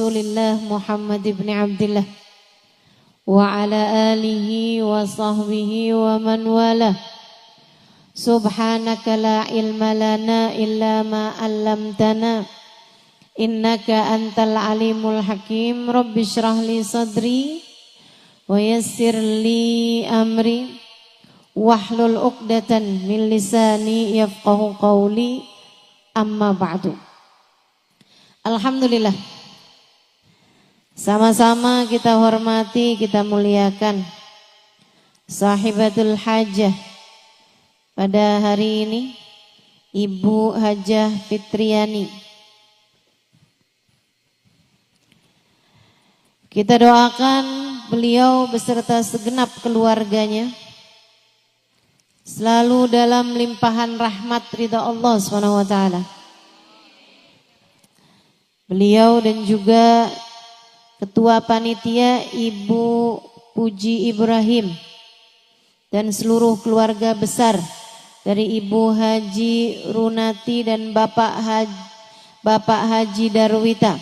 Rasulillah Muhammad ibn Abdullah wa ala alihi wa sahbihi wa man wala. Subhanaka la ilma lana illa ma 'allamtana innaka antal alimul hakim. Rabbi shrah li sadri wa yassir li amri wahlul 'uqdatan min lisani yafqahu qawli. Amma ba'du. Alhamdulillah, sama-sama kita hormati, kita muliakan sahibatul hajah pada hari ini, Ibu Hajah Fitriani. Kita doakan beliau beserta segenap keluarganya selalu dalam limpahan rahmat ridha Allah SWT. Beliau dan juga Ketua Panitia Ibu Puji Ibrahim dan seluruh keluarga besar dari Ibu Haji Runati dan Bapak Haji Darwita.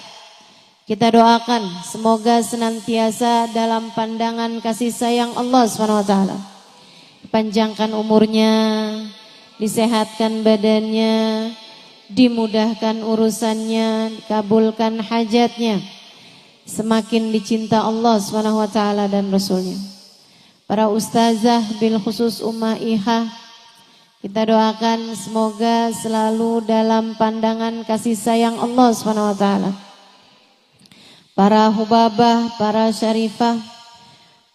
Kita doakan semoga senantiasa dalam pandangan kasih sayang Allah SWT. Panjangkan umurnya, disehatkan badannya, dimudahkan urusannya, kabulkan hajatnya, semakin dicinta Allah SWT dan Rasulnya. Para ustazah bil khusus Ummah Iha, kita doakan semoga selalu dalam pandangan kasih sayang Allah SWT. Para hubabah, para syarifah,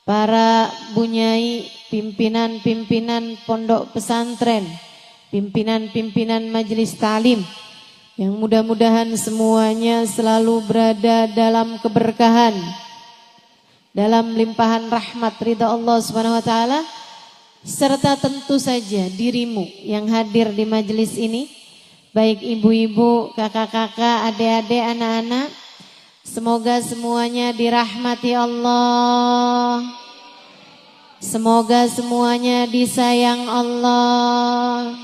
para bunyai, pimpinan-pimpinan pondok pesantren, pimpinan-pimpinan majelis ta'lim, yang mudah-mudahan semuanya selalu berada dalam keberkahan, dalam limpahan rahmat ridha Allah SWT, serta tentu saja dirimu yang hadir di majelis ini, baik ibu-ibu, kakak-kakak, adik-adik, anak-anak, semoga semuanya dirahmati Allah, semoga semuanya disayang Allah,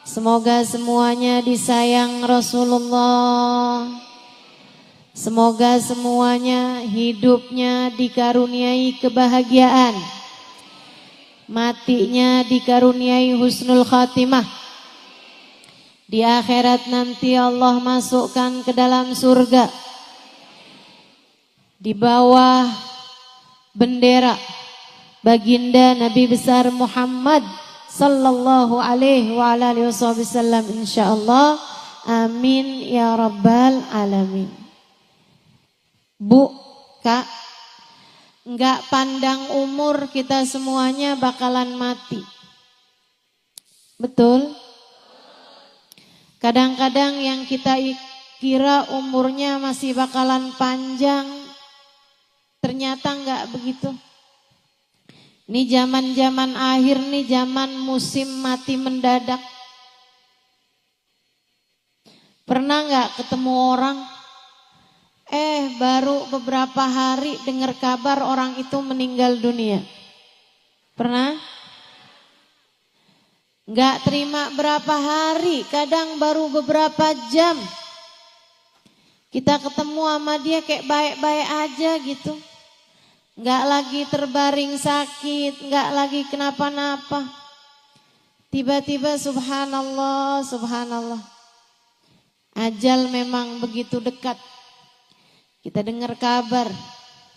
semoga semuanya disayang Rasulullah. Semoga semuanya hidupnya dikaruniai kebahagiaan, matinya dikaruniai husnul khatimah. Di akhirat nanti Allah masukkan ke dalam surga di bawah bendera baginda Nabi besar Muhammad sallallahu alaihi wa alihi wasallam, insyaallah. Amin ya rabbal alamin. Bu, Kak, enggak pandang umur, kita semuanya bakalan mati. Betul? Kadang-kadang yang kita kira umurnya masih bakalan panjang, ternyata enggak begitu. Ini zaman-zaman akhir nih, zaman musim mati mendadak. Pernah nggak ketemu orang, baru beberapa hari dengar kabar orang itu meninggal dunia? Pernah? Nggak terima berapa hari, kadang baru beberapa jam. Kita ketemu sama dia kayak baik-baik aja gitu. Enggak lagi terbaring sakit, enggak lagi kenapa-napa. Tiba-tiba subhanallah, subhanallah. Ajal memang begitu dekat. Kita dengar kabar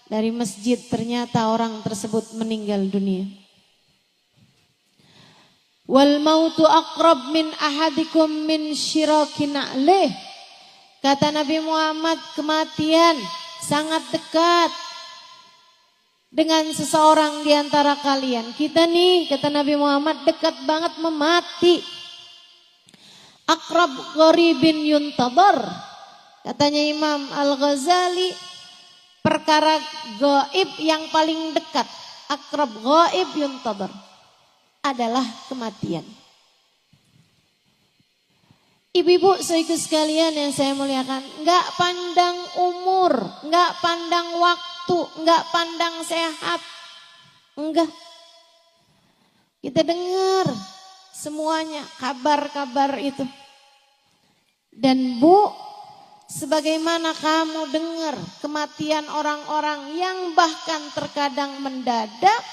dari masjid, ternyata orang tersebut meninggal dunia. Wal mautu aqrab min ahadikum min syirakin na'lih. Kata Nabi Muhammad, kematian sangat dekat dengan seseorang di antara kalian. Kita nih, kata Nabi Muhammad, dekat banget memati. Akrab gharibin yuntadar. Katanya Imam Al-Ghazali, perkara gaib yang paling dekat, akrab ghaib yuntadar, adalah kematian. Ibu-ibu saudara sekalian yang saya muliakan, enggak pandang umur, enggak pandang waktu, enggak pandang sehat. Enggak. Kita dengar semuanya kabar-kabar itu. Dan Bu, Sebagaimana kamu dengar kematian orang-orang yang bahkan terkadang mendadak,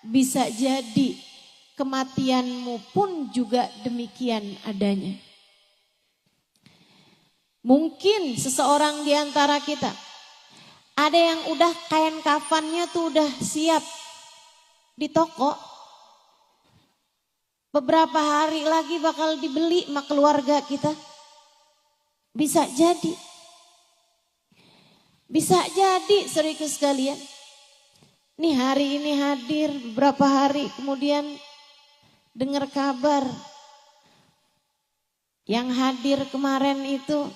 bisa jadi kematianmu pun juga demikian adanya. Mungkin seseorang di antara kita, ada yang udah kain kafannya tuh udah siap di toko. Beberapa hari lagi bakal dibeli sama keluarga kita. Bisa jadi. Bisa jadi saudara sekalian. Nih hari ini hadir, beberapa hari kemudian dengar kabar. Yang hadir kemarin itu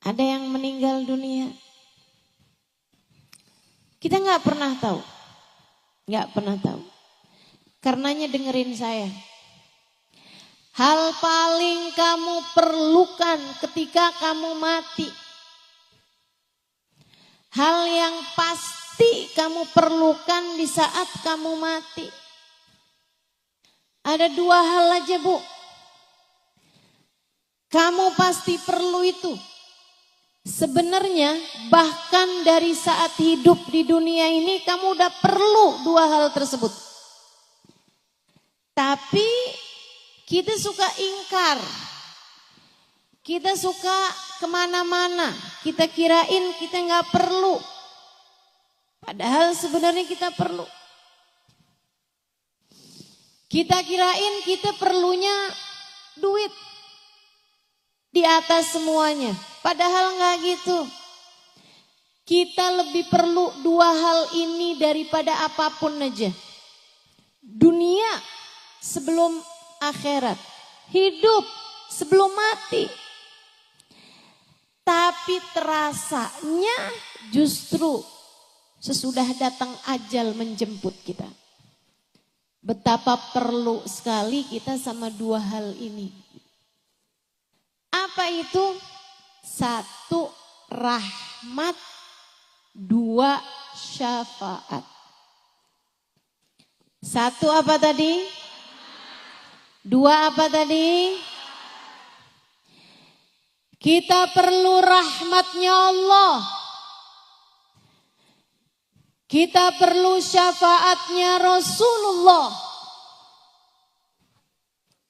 ada yang meninggal dunia. Kita gak pernah tahu. Gak pernah tahu. Karenanya dengerin saya. Hal paling kamu perlukan ketika kamu mati. Hal yang pasti kamu perlukan di saat kamu mati. Ada dua hal aja, Bu. Kamu pasti perlu itu. Sebenarnya bahkan dari saat hidup di dunia ini kamu udah perlu dua hal tersebut. Tapi kita suka ingkar. Kita suka kemana-mana. Kita kirain kita gak perlu. Padahal sebenarnya kita perlu. Kita kirain kita perlunya duit. Di atas semuanya. Padahal gak gitu. Kita lebih perlu dua hal ini daripada apapun aja. Dunia sebelum akhirat. Hidup sebelum mati. Tapi terasanya justru sesudah datang ajal menjemput kita. Betapa perlu sekali kita sama dua hal ini. Apa itu? Satu, rahmat. Dua, syafaat. Satu apa tadi? Dua apa tadi? Kita perlu rahmatnya Allah. Kita perlu syafaatnya Rasulullah.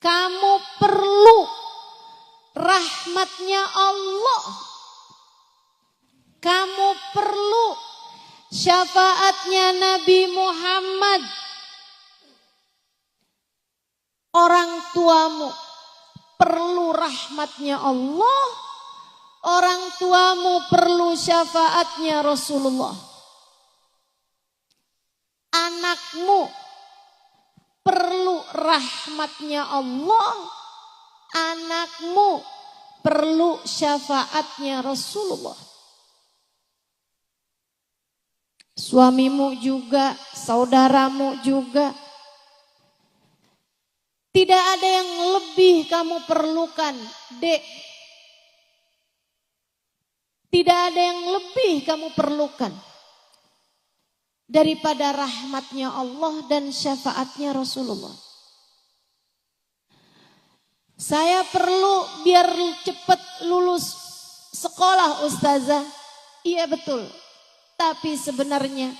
Kamu perlu rahmatnya Allah. Kamu perlu syafaatnya Nabi Muhammad. Orang tuamu perlu rahmatnya Allah. Orang tuamu perlu syafaatnya Rasulullah. Anakmu perlu rahmatnya Allah. Anakmu perlu syafaatnya Rasulullah. Suamimu juga, saudaramu juga. Tidak ada yang lebih kamu perlukan, Dek. Tidak ada yang lebih kamu perlukan daripada rahmatnya Allah dan syafaatnya Rasulullah. Saya perlu biar cepat lulus sekolah, Ustazah. Iya betul. Tapi sebenarnya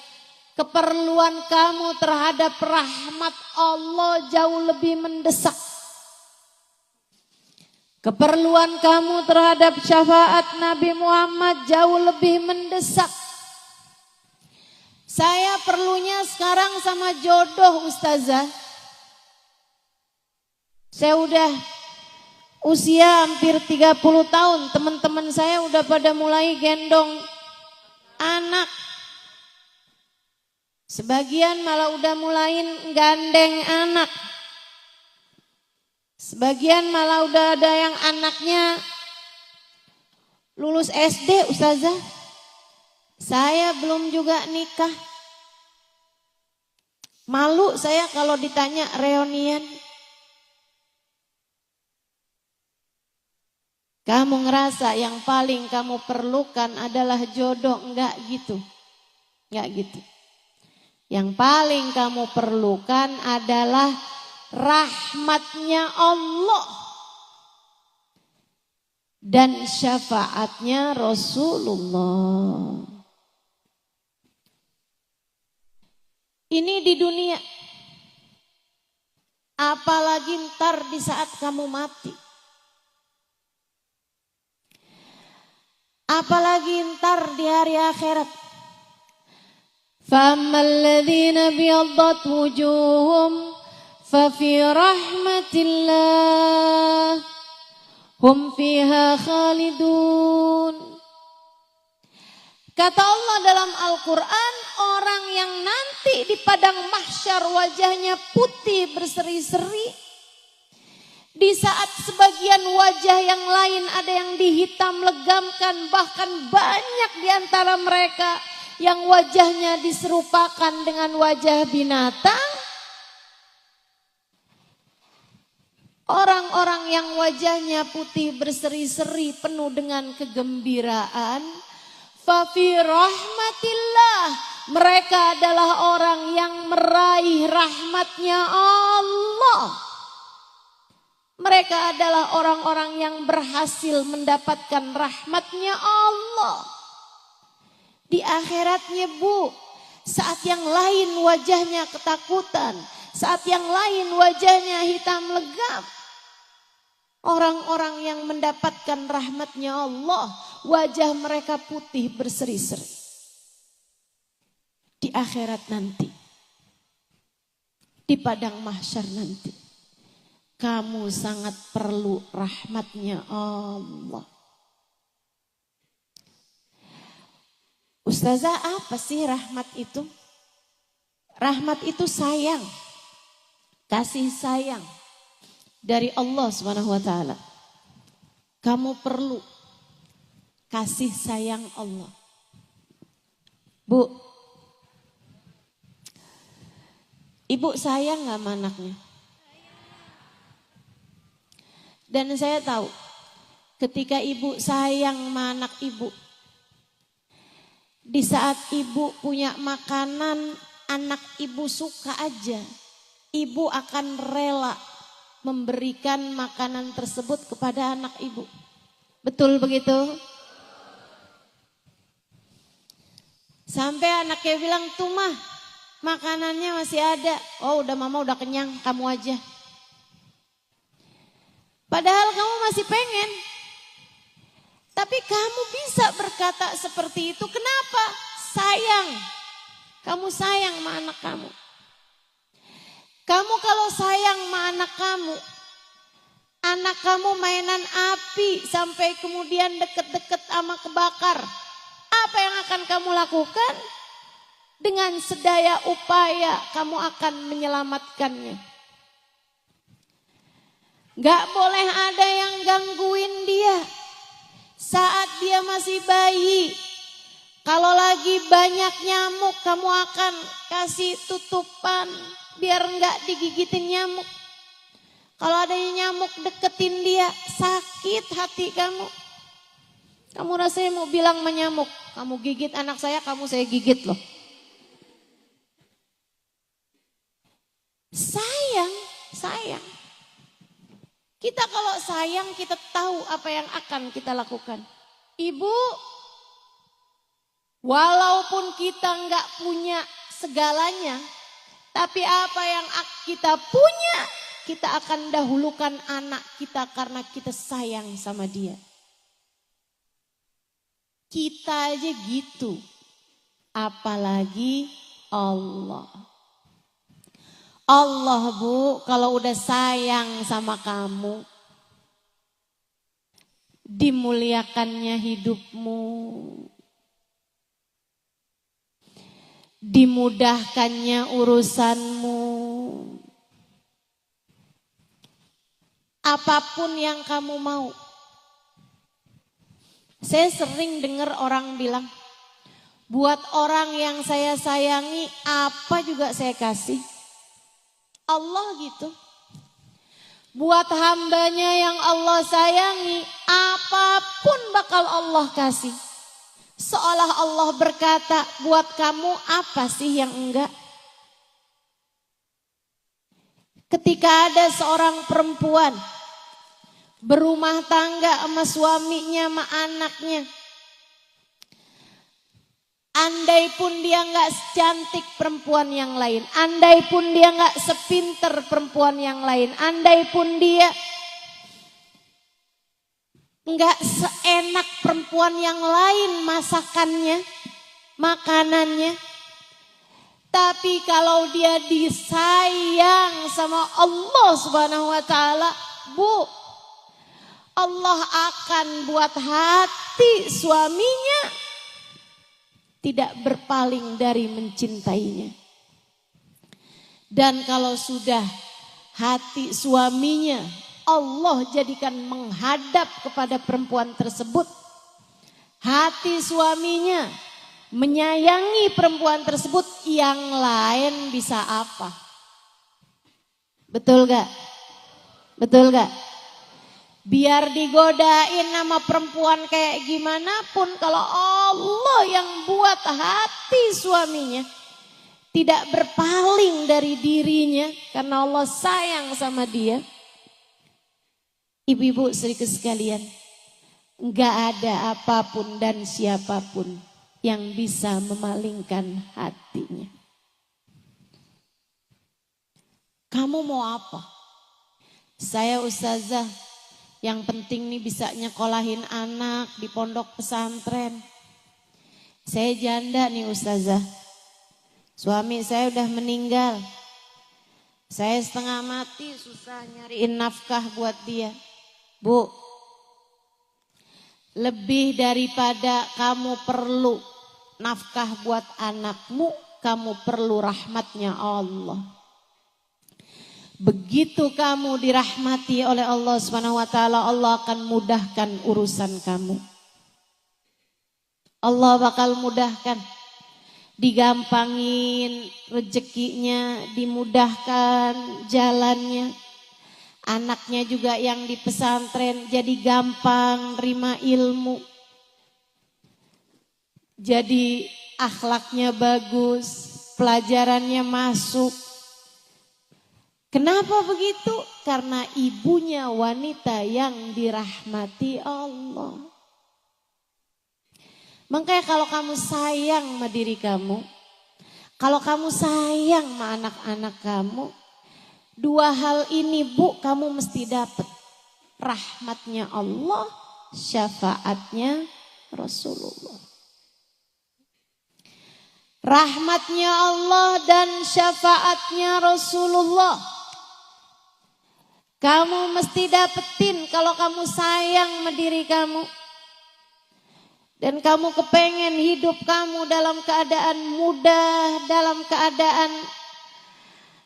keperluan kamu terhadap rahmat Allah jauh lebih mendesak. Keperluan kamu terhadap syafaat Nabi Muhammad jauh lebih mendesak. Saya perlunya sekarang sama jodoh, Ustazah. Saya udah usia hampir 30 tahun. Teman-teman saya udah pada mulai gendong anak. Sebagian malah udah mulain gandeng anak. Sebagian malah udah ada yang anaknya lulus SD, Ustazah. Saya belum juga nikah. Malu saya kalau ditanya reunian. Kamu ngerasa yang paling kamu perlukan adalah jodoh, enggak gitu. Enggak gitu. Yang paling kamu perlukan adalah rahmatnya Allah. dan syafaatnya Rasulullah. Ini di dunia. Apalagi ntar di saat kamu mati. Apalagi ntar di hari akhirat. فَأَمَّا الَّذِينَ بِيَضَّتْ وُجُوهُهُمْ فَفِي رَحْمَةِ اللَّهِ هُمْ فِيهَا خَالِدُونَ. Kata Allah dalam Al-Quran, orang yang nanti di padang mahsyar wajahnya putih berseri-seri. Di saat sebagian wajah yang lain ada yang dihitam legamkan, bahkan banyak di antara mereka yang wajahnya diserupakan dengan wajah binatang. Orang-orang yang wajahnya putih berseri-seri penuh dengan kegembiraan. Fafi rahmatillah, mereka adalah orang yang meraih rahmatnya Allah. Mereka adalah orang-orang yang berhasil mendapatkan rahmatnya Allah. Di akhiratnya Bu, saat yang lain wajahnya ketakutan, saat yang lain wajahnya hitam legam. Orang-orang yang mendapatkan rahmatnya Allah, wajah mereka putih berseri-seri. Di akhirat nanti, di padang mahsyar nanti, kamu sangat perlu rahmatnya Allah. Ustazah, apa sih rahmat itu? Rahmat itu sayang, kasih sayang dari Allah Subhanahu wa taala. Kamu perlu kasih sayang Allah. Bu, ibu sayang gak sama anaknya? Dan saya tahu ketika ibu sayang sama anak ibu, di saat ibu punya makanan anak ibu suka aja, ibu akan rela memberikan makanan tersebut kepada anak ibu. Betul begitu? Sampai anaknya bilang, tuh mah makanannya masih ada. Oh udah mama udah kenyang, kamu aja. Padahal kamu masih pengen. Tapi kamu bisa berkata seperti itu. Kenapa? Sayang. Kamu sayang sama anak kamu. Kamu kalau sayang sama anak kamu mainan api sampai kemudian deket-deket sama kebakar. Apa yang akan kamu lakukan? Dengan sedaya upaya kamu akan menyelamatkannya. Gak boleh ada yang gangguin dia. Saat dia masih bayi, kalau lagi banyak nyamuk, kamu akan kasih tutupan biar enggak digigitin nyamuk. Kalau ada nyamuk deketin dia, sakit hati kamu. Kamu rasanya mau bilang sama nyamuk, kamu gigit anak saya, kamu saya gigit loh. Sayang. Kita kalau sayang, kita tahu apa yang akan kita lakukan. Ibu, walaupun kita enggak punya segalanya, tapi apa yang kita punya, kita akan dahulukan anak kita karena kita sayang sama dia. Kita aja gitu, apalagi Allah. Allah Bu, kalau udah sayang sama kamu, dimuliakannya hidupmu, dimudahkannya urusanmu. Apapun yang kamu mau. Saya sering dengar orang bilang, buat orang yang saya sayangi apa juga saya kasih. Allah gitu. Buat hambanya yang Allah sayangi, apapun bakal Allah kasih. Seolah Allah berkata, buat kamu apa sih yang enggak? Ketika ada seorang perempuan berumah tangga sama suaminya, sama anaknya. Andai pun dia nggak secantik perempuan yang lain, andai pun dia nggak sepinter perempuan yang lain, andai pun dia nggak seenak perempuan yang lain masakannya, makanannya. Tapi kalau dia disayang sama Allah Subhanahu wa taala, Bu, Allah akan buat hati suaminya tidak berpaling dari mencintainya. Dan kalau sudah hati suaminya Allah jadikan menghadap kepada perempuan tersebut, hati suaminya menyayangi perempuan tersebut, yang lain bisa apa? Betul gak? Betul gak? Biar digodain sama perempuan kayak gimana pun, kalau Allah yang buat hati suaminya tidak berpaling dari dirinya karena Allah sayang sama dia. Ibu-ibu saudara sekalian, enggak ada apapun dan siapapun yang bisa memalingkan hatinya. Kamu mau apa? Saya ustazah, yang penting nih bisa nyekolahin anak di pondok pesantren. Saya janda nih ustazah, suami saya udah meninggal. Saya setengah mati, susah nyariin nafkah buat dia. Bu, lebih daripada kamu perlu nafkah buat anakmu, kamu perlu rahmatnya Allah. Begitu kamu dirahmati oleh Allah Subhanahu wa taala, Allah akan mudahkan urusan kamu. Allah bakal mudahkan, digampangin rezekinya, dimudahkan jalannya. Anaknya juga yang di pesantren jadi gampang terima ilmu. Jadi akhlaknya bagus, pelajarannya masuk. Kenapa begitu? Karena ibunya wanita yang dirahmati Allah. Makanya kalau kamu sayang sama diri kamu, kalau kamu sayang sama anak-anak kamu, dua hal ini Bu kamu mesti dapat. Rahmatnya Allah, syafaatnya Rasulullah. Rahmatnya Allah dan syafaatnya Rasulullah. Kamu mesti dapetin kalau kamu sayang sama diri kamu. Dan kamu kepengen hidup kamu dalam keadaan mudah, dalam keadaan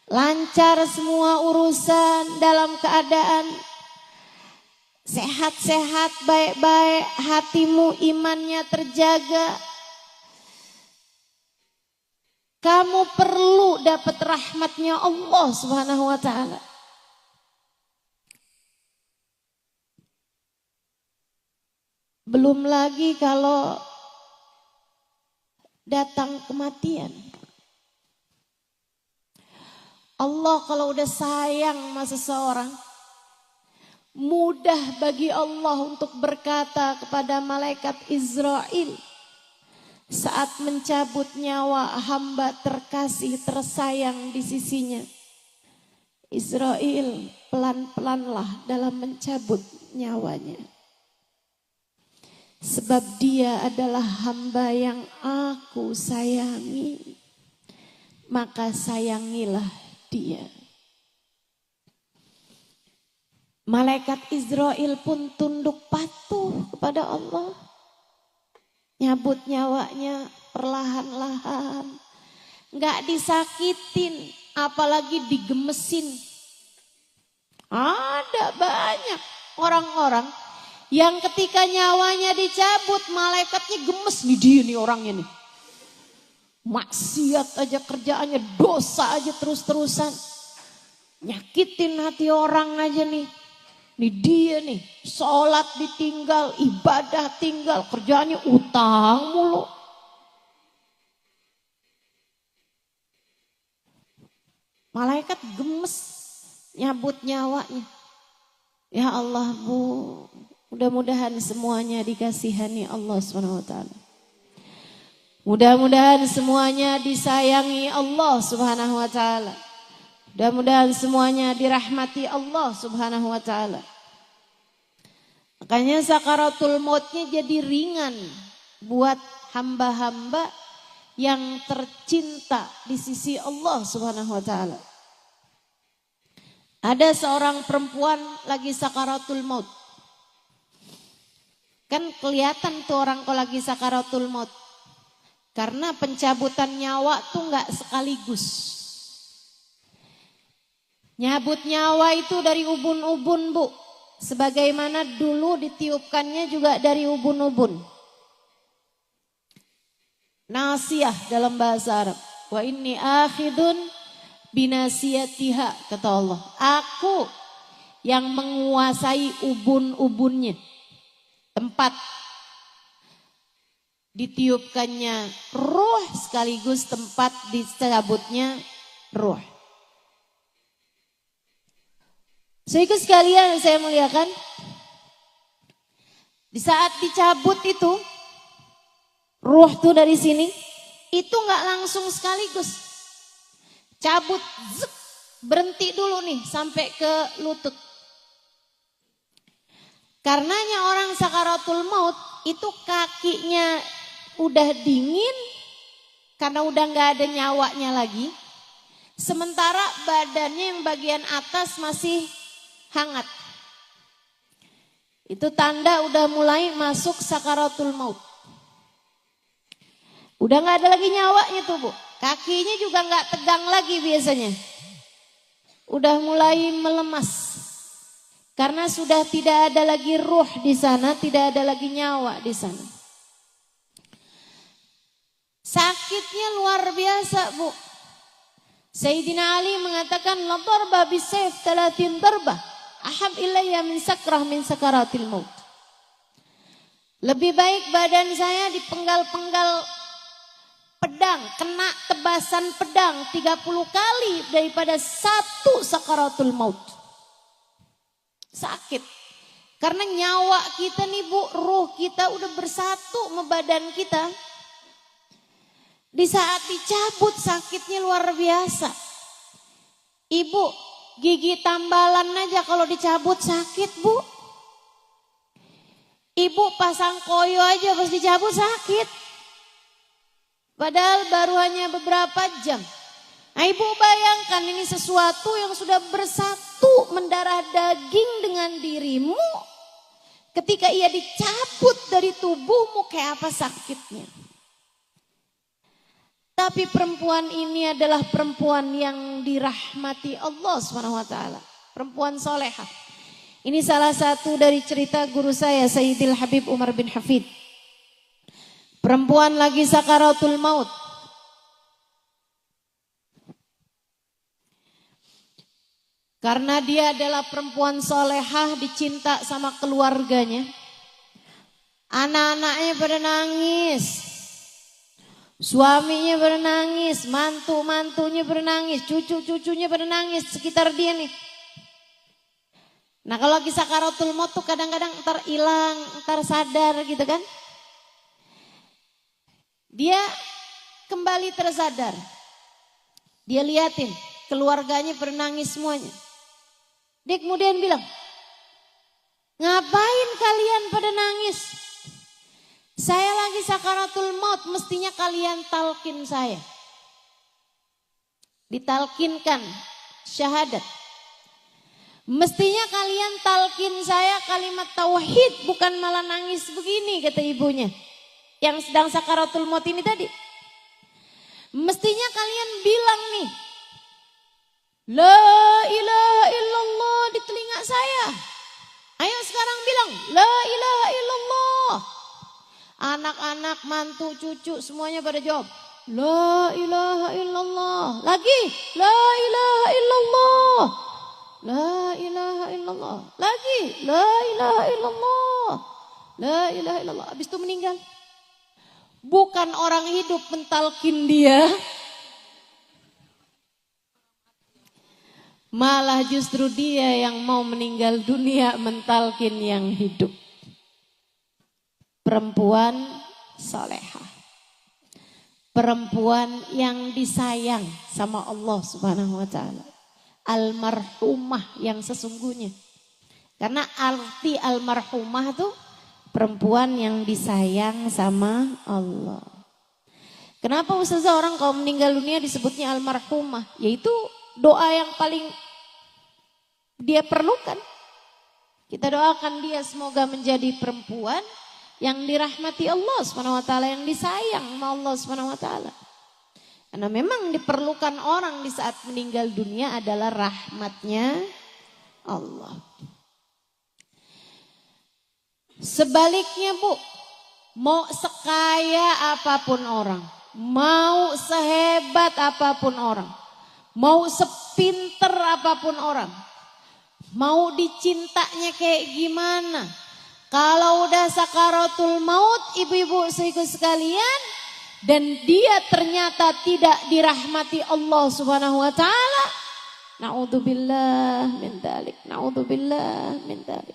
lancar semua urusan, dalam keadaan sehat-sehat, baik-baik, hatimu imannya terjaga. Kamu perlu dapat rahmatnya Allah Subhanahu wa taala. Belum lagi kalau datang kematian. Allah kalau udah sayang sama seseorang, mudah bagi Allah untuk berkata kepada malaikat Israel saat mencabut nyawa hamba terkasih tersayang di sisinya. Israel, pelan-pelanlah dalam mencabut nyawanya. Sebab dia adalah hamba yang aku sayangi, maka sayangilah dia. Malaikat Israel pun tunduk patuh kepada Allah. Nyabut nyawanya perlahan-lahan. Gak disakitin, apalagi digemesin. Ada banyak orang-orang yang ketika nyawanya dicabut, malaikatnya gemes. Nih dia nih orangnya nih. Maksiat aja kerjaannya, dosa aja terus-terusan. Nyakitin hati orang aja nih. Nih dia nih, sholat ditinggal, ibadah tinggal, kerjaannya utang mulu. Malaikat gemes nyabut nyawanya. Ya Allah Bu, mudah-mudahan semuanya dikasihani Allah SWT. Mudah-mudahan semuanya disayangi Allah Subhanahu wa taala. Mudah-mudahan semuanya dirahmati Allah Subhanahu wa taala. Makanya sakaratul mautnya jadi ringan buat hamba-hamba yang tercinta di sisi Allah Subhanahu wa taala. Ada seorang perempuan lagi sakaratul maut. Kan kelihatan tuh orang kalau lagi sakaratul maut. Karena pencabutan nyawa tuh enggak sekaligus. Nyabut nyawa itu dari ubun-ubun Bu. Sebagaimana dulu ditiupkannya juga dari ubun-ubun. Nasiyah dalam bahasa Arab. Wa inni akhidun binasiyatiha, kata Allah. Aku yang menguasai ubun-ubunnya. Tempat ditiupkannya ruh sekaligus tempat dicabutnya ruh. Sehingga sekalian saya muliakan, di saat dicabut itu ruh tuh dari sini, itu nggak langsung sekaligus. Cabut, zep, berhenti dulu nih sampai ke lutut. Karenanya orang sakaratul maut itu kakinya udah dingin karena udah nggak ada nyawanya lagi. Sementara badannya yang bagian atas masih hangat. Itu tanda udah mulai masuk sakaratul maut. Udah nggak ada lagi nyawanya tuh Bu. Kakinya juga nggak tegang lagi biasanya. Udah mulai melemas. Karena sudah tidak ada lagi ruh di sana, tidak ada lagi nyawa di sana. Sakitnya luar biasa Bu. Sayyidina Ali mengatakan la darba bisayf 30 darba ahab ilayya min sakrah min sakaratil maut. Lebih baik badan saya dipenggal-penggal pedang, kena tebasan pedang 30 kali daripada satu sakaratul maut. Sakit. Karena nyawa kita nih Bu, ruh kita udah bersatu sama badan kita. Di saat dicabut sakitnya luar biasa. Ibu, gigi tambalan aja kalau dicabut sakit Bu. Ibu pasang koyo aja pas dicabut sakit. Padahal baru hanya beberapa jam. Nah Ibu bayangkan ini sesuatu yang sudah bersatu mendarah daging dengan dirimu. Ketika ia dicabut dari tubuhmu kayak apa sakitnya. Tapi perempuan ini adalah perempuan yang dirahmati Allah SWT. Perempuan solehah. Ini salah satu dari cerita guru saya Sayyidil Habib Umar bin Hafid. Perempuan lagi sakaratul maut. Karena dia adalah perempuan solehah, dicinta sama keluarganya. Anak-anaknya pada nangis. Suaminya pada nangis, mantu-mantunya pada nangis, cucu-cucunya pada nangis sekitar dia nih. Nah kalau lagi sakaratul maut tuh kadang-kadang ntar hilang, ntar sadar gitu kan. Dia kembali tersadar. Dia liatin keluarganya bernangis semuanya. Dia kemudian bilang, ngapain kalian pada nangis? Saya lagi sakaratul maut, mestinya kalian talkin saya. Ditalkinkan syahadat. Mestinya kalian talkin saya kalimat tauhid, bukan malah nangis begini, kata ibunya. Yang sedang sakaratul maut ini tadi. Mestinya kalian bilang nih, la ilaha illallah di telinga saya. Ayo sekarang bilang, la ilaha illallah. Anak-anak, mantu, cucu semuanya pada jawab, la ilaha illallah. Lagi, la ilaha illallah. La ilaha illallah. Lagi, la ilaha illallah. La ilaha illallah. Habis itu meninggal. Bukan orang hidup mentalkin dia. Malah justru dia yang mau meninggal dunia mentalkin yang hidup. Perempuan salehah. Perempuan yang disayang sama Allah Subhanahu wa taala. Almarhumah yang sesungguhnya. Karena arti almarhumah tuh perempuan yang disayang sama Allah. Kenapa Ustazah orang kalau meninggal dunia disebutnya almarhumah? Yaitu doa yang paling dia perlukan. Kita doakan dia semoga menjadi perempuan yang dirahmati Allah Subhanahu wa taala, yang disayang sama Allah Subhanahu wa taala. Karena memang diperlukan orang di saat meninggal dunia adalah rahmatnya Allah. Sebaliknya Bu, mau sekaya apapun orang, mau sehebat apapun orang, mau sepinter apapun orang, mau dicintanya kayak gimana, kalau udah sakaratul maut ibu-ibu sekalian, dan dia ternyata tidak dirahmati Allah Subhanahu wa taala, naudzubillah min dzalik, naudzubillah min dzalik.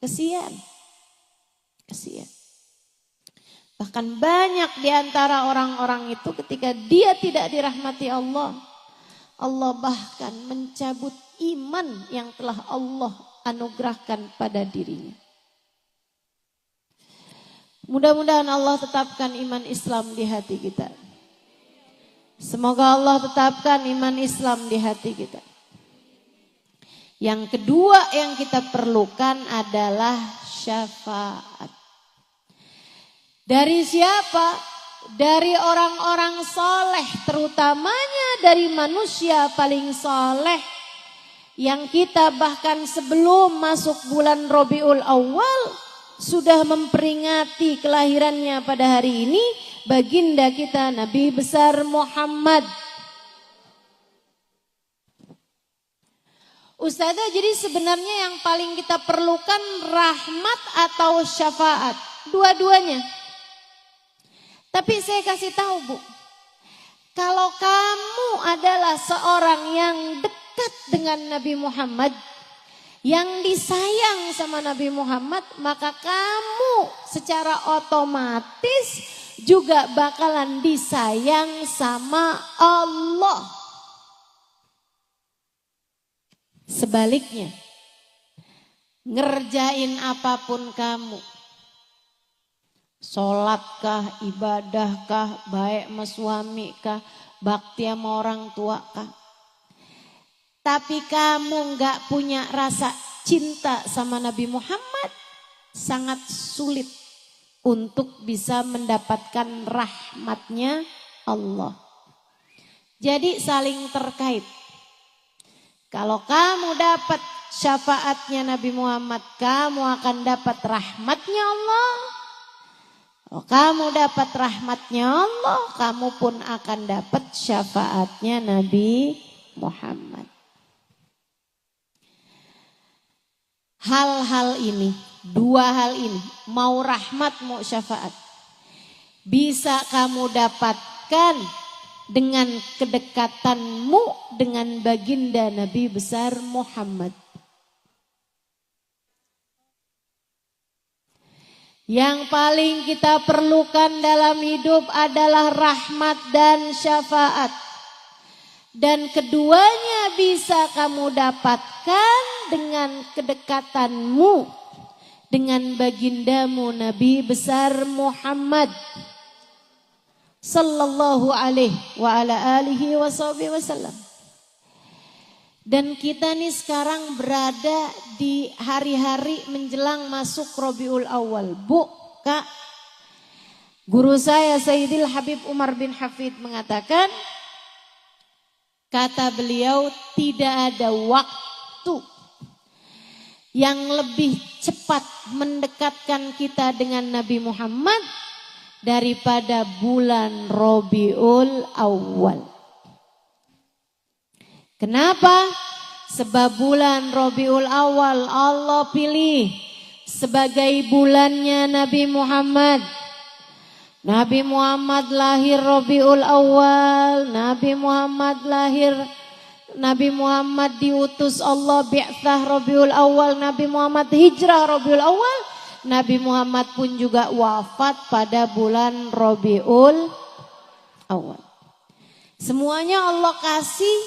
Kesian. Bahkan banyak di antara orang-orang itu ketika dia tidak dirahmati Allah, Allah bahkan mencabut iman yang telah Allah anugerahkan pada dirinya. Mudah-mudahan Allah tetapkan iman Islam di hati kita. Semoga Allah tetapkan iman Islam di hati kita. Yang kedua yang kita perlukan adalah syafaat. Dari siapa? Dari orang-orang soleh, terutamanya dari manusia paling soleh. Yang kita bahkan sebelum masuk bulan Rabiul Awal sudah memperingati kelahirannya pada hari ini, baginda kita Nabi besar Muhammad. Ustazah, jadi sebenarnya yang paling kita perlukan rahmat atau syafaat? Dua-duanya. Tapi saya kasih tahu Bu, kalau kamu adalah seorang yang dekat dengan Nabi Muhammad, yang disayang sama Nabi Muhammad, maka kamu secara otomatis juga bakalan disayang sama Allah. Sebaliknya, ngerjain apapun kamu, sholatkah, ibadahkah, baik sama suami kah, bakti sama orang tua kah, tapi kamu gak punya rasa cinta sama Nabi Muhammad, sangat sulit untuk bisa mendapatkan rahmatnya Allah. Jadi saling terkait. Kalau kamu dapat syafaatnya Nabi Muhammad, kamu akan dapat rahmatnya Allah. Kalau kamu dapat rahmatnya Allah, kamu pun akan dapat syafaatnya Nabi Muhammad. Hal-hal ini, dua hal ini, mau rahmat mau syafaat, bisa kamu dapatkan dengan kedekatanmu dengan baginda Nabi besar Muhammad. Yang paling kita perlukan dalam hidup adalah rahmat dan syafaat. Dan keduanya bisa kamu dapatkan dengan kedekatanmu dengan bagindamu Nabi besar Muhammad sallallahu alaihi wa ala alihi wasallam. Dan kita nih sekarang berada di hari-hari menjelang masuk Rabiul Awal. Bu, Kak, guru saya Sayyidil Habib Umar bin Hafid mengatakan, kata beliau, tidak ada waktu yang lebih cepat mendekatkan kita dengan Nabi Muhammad daripada bulan Rabiul Awal. Kenapa? Sebab bulan Rabiul Awal Allah pilih sebagai bulannya Nabi Muhammad. Nabi Muhammad lahir Rabiul Awal, Nabi Muhammad lahir Nabi Muhammad diutus Allah bi'tsah Rabiul Awal, Nabi Muhammad hijrah Rabiul Awal, Nabi Muhammad pun juga wafat pada bulan Rabiul Awal. Semuanya Allah kasih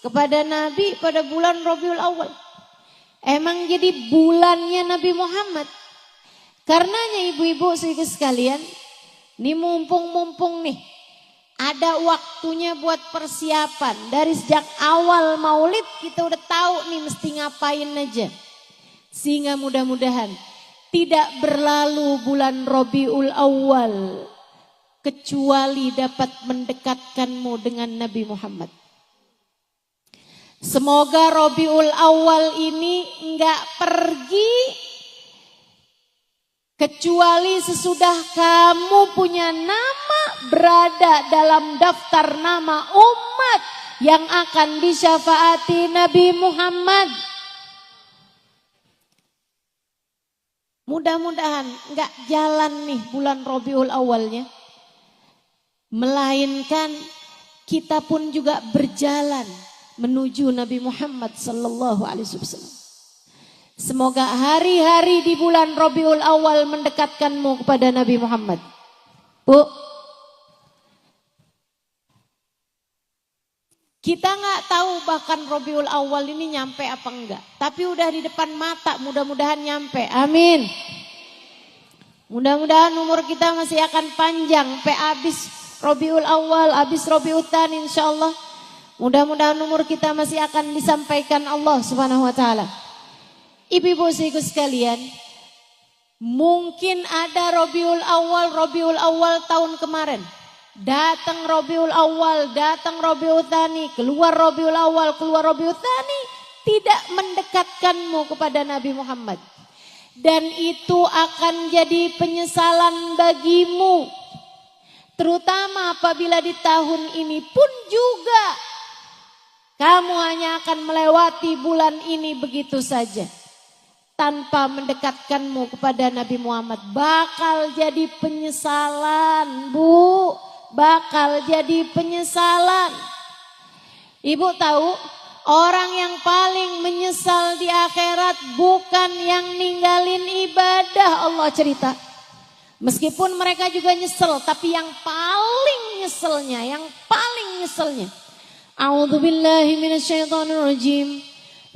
kepada Nabi pada bulan Rabiul Awal. Emang jadi bulannya Nabi Muhammad. Karenanya ibu-ibu sekalian, nih mumpung nih ada waktunya buat persiapan. Dari sejak awal maulid kita udah tahu nih mesti ngapain aja. Sehingga mudah-mudahan tidak berlalu bulan Rabiul Awal kecuali dapat mendekatkanmu dengan Nabi Muhammad. Semoga Rabiul Awal ini enggak pergi kecuali sesudah kamu punya nama berada dalam daftar nama umat yang akan disyafaati Nabi Muhammad. Mudah-mudahan enggak jalan nih bulan Rabiul Awalnya. Melainkan kita pun juga berjalan menuju Nabi Muhammad sallallahu alaihi wasallam. Semoga hari-hari di bulan Rabiul Awal mendekatkanmu kepada Nabi Muhammad. Bu, kita nggak tahu bahkan Rabiul Awal ini nyampe apa enggak. Tapi udah di depan mata, mudah-mudahan nyampe. Amin. Mudah-mudahan umur kita masih akan panjang. Sampai habis Rabiul Awal, habis Rabiul Tsani insyaallah. Mudah-mudahan umur kita masih akan disampaikan Allah Subhanahu wa taala. Ibu-ibu sekalian, mungkin ada Rabiul Awal tahun kemarin. Datang Rabiul Awal, datang Rabiul Tsani, keluar Rabiul Awal, keluar Rabiul Tsani, tidak mendekatkanmu kepada Nabi Muhammad. Dan itu akan jadi penyesalan bagimu. Terutama apabila di tahun ini pun juga kamu hanya akan melewati bulan ini begitu saja. Tanpa mendekatkanmu kepada Nabi Muhammad. Bakal jadi penyesalan, Bu. Bakal jadi penyesalan. Ibu tahu, orang yang paling menyesal di akhirat bukan yang ninggalin ibadah, Allah cerita. Meskipun mereka juga nyesel, tapi yang paling nyeselnya, A'udzu billahi minasyaitonir rajim.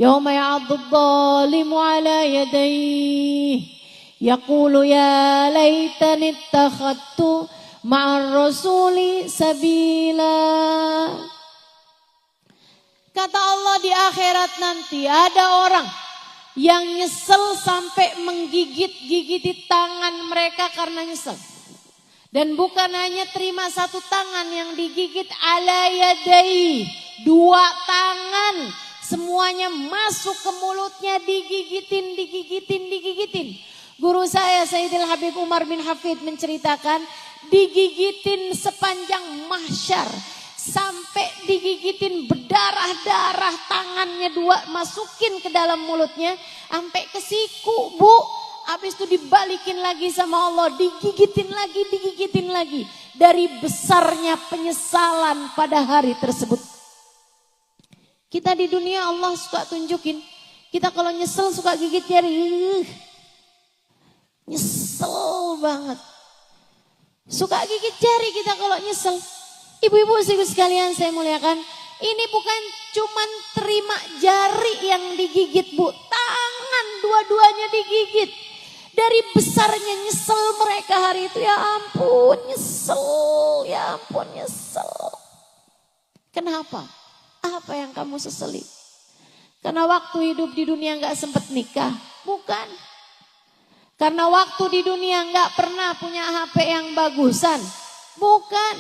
Yauma ya'addu adh-dhalimu 'ala yadayhi yaqulu ya laitani ittakhadtu ma'ar rasuli sabila. Kata Allah, di akhirat nanti ada orang yang nyesel sampai menggigit-gigiti tangan mereka karena nyesel. Dan bukan hanya terima satu tangan yang digigit, ala yadai, dua tangan semuanya masuk ke mulutnya, digigitin. Guru saya Sayyidil Habib Umar bin Hafid menceritakan digigitin sepanjang mahsyar. Sampai digigitin berdarah-darah, tangannya dua masukin ke dalam mulutnya sampai ke siku, Bu. Habis itu dibalikin lagi sama Allah, digigitin lagi dari besarnya penyesalan pada hari tersebut. Kita di dunia Allah suka tunjukin, kita kalau nyesel suka gigit jari. Nyesel banget. Suka gigit jari kita kalau nyesel. Ibu-ibu sekalian saya muliakan, ini bukan cuman terima jari yang digigit, Bu. Tangan dua-duanya digigit. Dari besarnya nyesel mereka hari itu, ya ampun nyesel. Kenapa? Apa yang kamu sesali? Karena waktu hidup di dunia gak sempat nikah? Bukan. Karena waktu di dunia gak pernah punya HP yang bagusan? Bukan.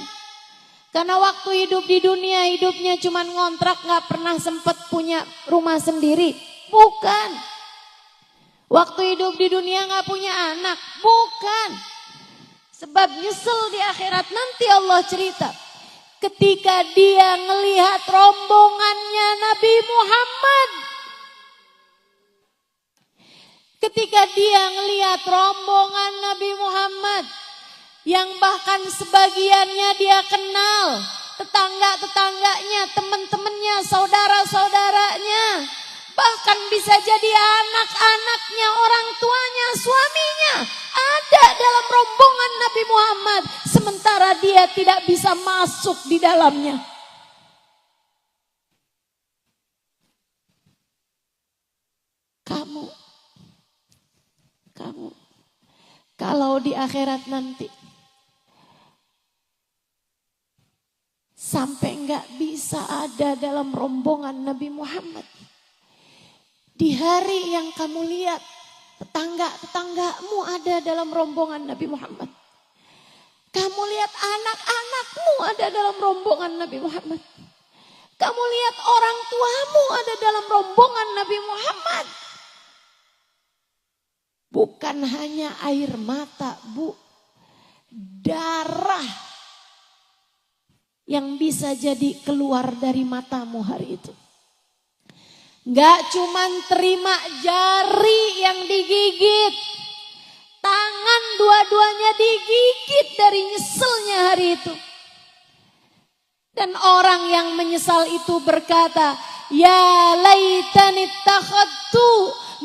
Karena waktu hidup di dunia hidupnya cuma ngontrak, gak pernah sempat punya rumah sendiri. Bukan. Waktu hidup di dunia gak punya anak. Bukan. Sebab nyesel di akhirat nanti Allah cerita. Ketika dia ngelihat rombongannya Nabi Muhammad. Ketika dia ngelihat rombongan Nabi Muhammad. Yang bahkan sebagiannya dia kenal, tetangga-tetangganya, teman-temannya, saudara-saudaranya, bahkan bisa jadi anak-anaknya, orang tuanya, suaminya ada dalam rombongan Nabi Muhammad, sementara dia tidak bisa masuk di dalamnya. Kamu kalau di akhirat nanti sampai enggak bisa ada dalam rombongan Nabi Muhammad, di hari yang kamu lihat tetanggamu ada dalam rombongan Nabi Muhammad, kamu lihat anak-anakmu ada dalam rombongan Nabi Muhammad, kamu lihat orang tuamu ada dalam rombongan Nabi Muhammad, bukan hanya air mata, Bu, darah yang bisa jadi keluar dari matamu hari itu. Gak cuman terima jari yang digigit, tangan dua-duanya digigit dari nyeselnya hari itu. Dan orang yang menyesal itu berkata, ya laitani takhadtu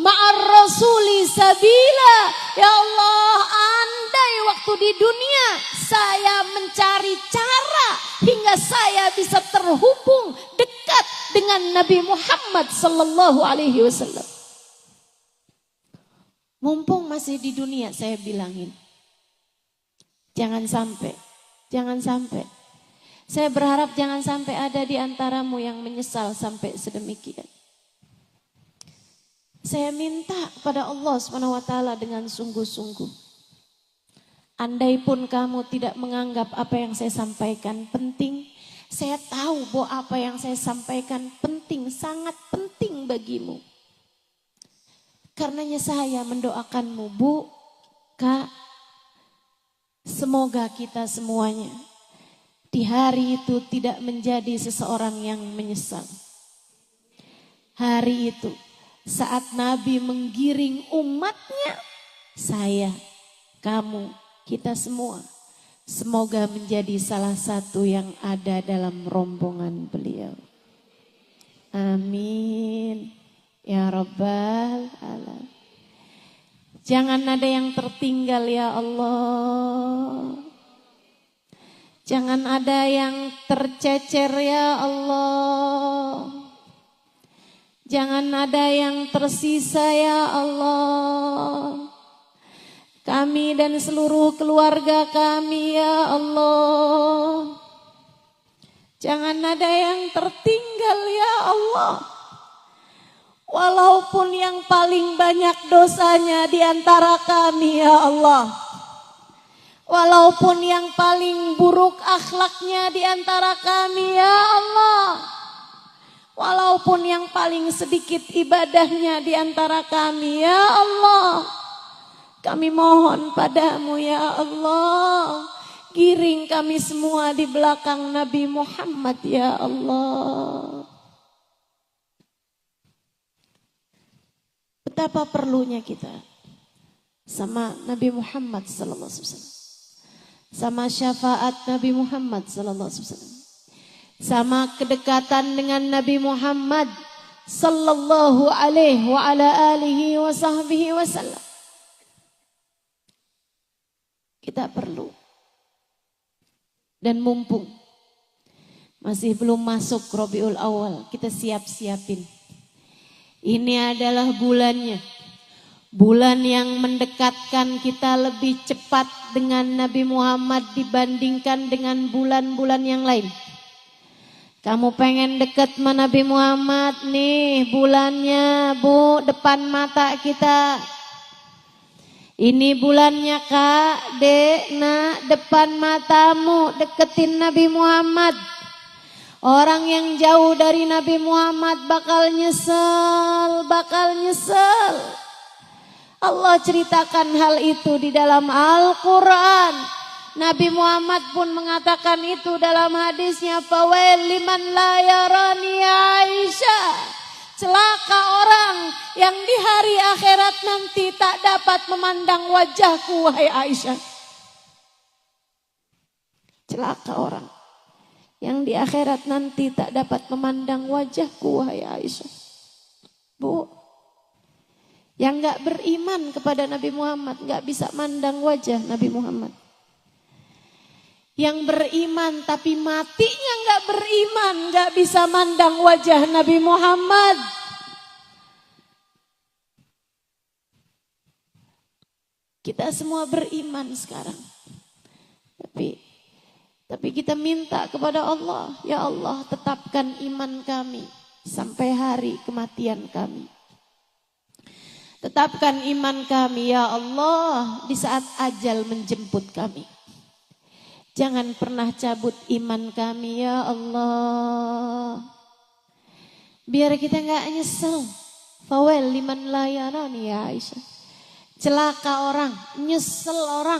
ma'ar rasuli sabila. Ya Allah, andai waktu di dunia saya mencari cara hingga saya bisa terhubung dekat dengan Nabi Muhammad sallallahu alaihi wasallam. Mumpung masih di dunia saya bilangin, jangan sampai. Saya berharap jangan sampai ada di antaramu yang menyesal sampai sedemikian. Saya minta kepada Allah SWT dengan sungguh-sungguh. Andai pun kamu tidak menganggap apa yang saya sampaikan penting, saya tahu bahwa apa yang saya sampaikan penting, sangat penting bagimu. Karenanya saya mendoakanmu, Bu, Kak, semoga kita semuanya di hari itu tidak menjadi seseorang yang menyesal. Hari itu saat Nabi menggiring umatnya, saya, kamu, kita semua, semoga menjadi salah satu yang ada dalam rombongan beliau. Amin. Ya Rabbal Alamin. Jangan ada yang tertinggal ya Allah. Jangan ada yang tercecer ya Allah. Jangan ada yang tersisa ya Allah. Kami dan seluruh keluarga kami ya Allah. Jangan ada yang tertinggal ya Allah. Walaupun yang paling banyak dosanya di antara kami ya Allah. Walaupun yang paling buruk akhlaknya di antara kami ya Allah. Walaupun yang paling sedikit ibadahnya di antara kami ya Allah. Kami mohon padamu ya Allah. Giring kami semua di belakang Nabi Muhammad ya Allah. Betapa perlunya kita sama Nabi Muhammad sallallahu alaihi wasallam. Sama syafaat Nabi Muhammad sallallahu alaihi wasallam. Sama kedekatan dengan Nabi Muhammad sallallahu alaihi wa ala alihi wa sahbihi wasallam. Kita perlu. Dan mumpung masih belum masuk Rabiul Awal, kita siap-siapin. Ini adalah bulannya. Bulan yang mendekatkan kita lebih cepat dengan Nabi Muhammad dibandingkan dengan bulan-bulan yang lain. Kamu pengen dekat sama Nabi Muhammad nih, bulannya Bu, depan mata kita. Ini bulannya Kak, Dek, Nak, depan matamu, deketin Nabi Muhammad. Orang yang jauh dari Nabi Muhammad bakal nyesel. Allah ceritakan hal itu di dalam Al-Quran. Nabi Muhammad pun mengatakan itu dalam hadisnya. Fawail liman la yarani Aisyah. Celaka orang yang di hari akhirat nanti tak dapat memandang wajahku wahai Aisyah. Celaka orang yang di akhirat nanti tak dapat memandang wajahku wahai Aisyah. Bu, yang gak beriman kepada Nabi Muhammad gak bisa mandang wajah Nabi Muhammad. Yang beriman tapi matinya gak beriman gak bisa mandang wajah Nabi Muhammad. Kita semua beriman sekarang. Tapi kita minta kepada Allah, ya Allah tetapkan iman kami sampai hari kematian kami. Tetapkan iman kami ya Allah di saat ajal menjemput kami. Jangan pernah cabut iman kami ya Allah. Biar kita gak nyesel. Fawel liman layarani ya Aisyah. Celaka orang, nyesel orang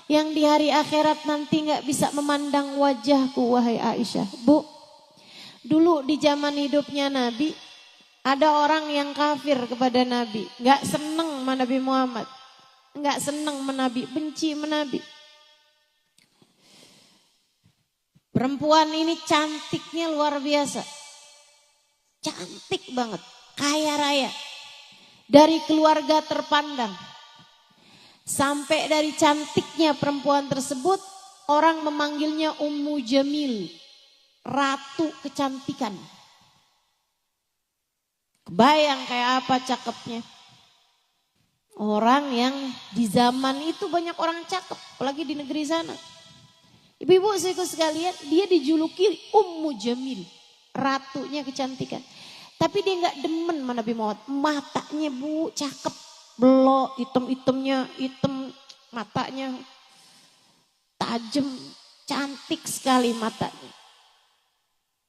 yang di hari akhirat nanti gak bisa memandang wajahku wahai Aisyah. Bu, dulu di zaman hidupnya Nabi ada orang yang kafir kepada Nabi, gak seneng sama Nabi Muhammad, gak seneng sama Nabi, benci sama Nabi. Perempuan ini cantiknya luar biasa, cantik banget, kaya raya. Dari keluarga terpandang. Sampai dari cantiknya perempuan tersebut, orang memanggilnya Ummu Jamil, ratu kecantikan. Kebayang kayak apa cakepnya. Orang yang di zaman itu banyak orang cakep, apalagi di negeri sana. Ibu-ibu saudaraku sekalian, dia dijuluki Ummu Jamil, ratunya kecantikan. Tapi dia gak demen sama Nabi Muhammad. Matanya bu cakep. Belok hitam-hitamnya. Hitam matanya. Tajam. Cantik sekali matanya.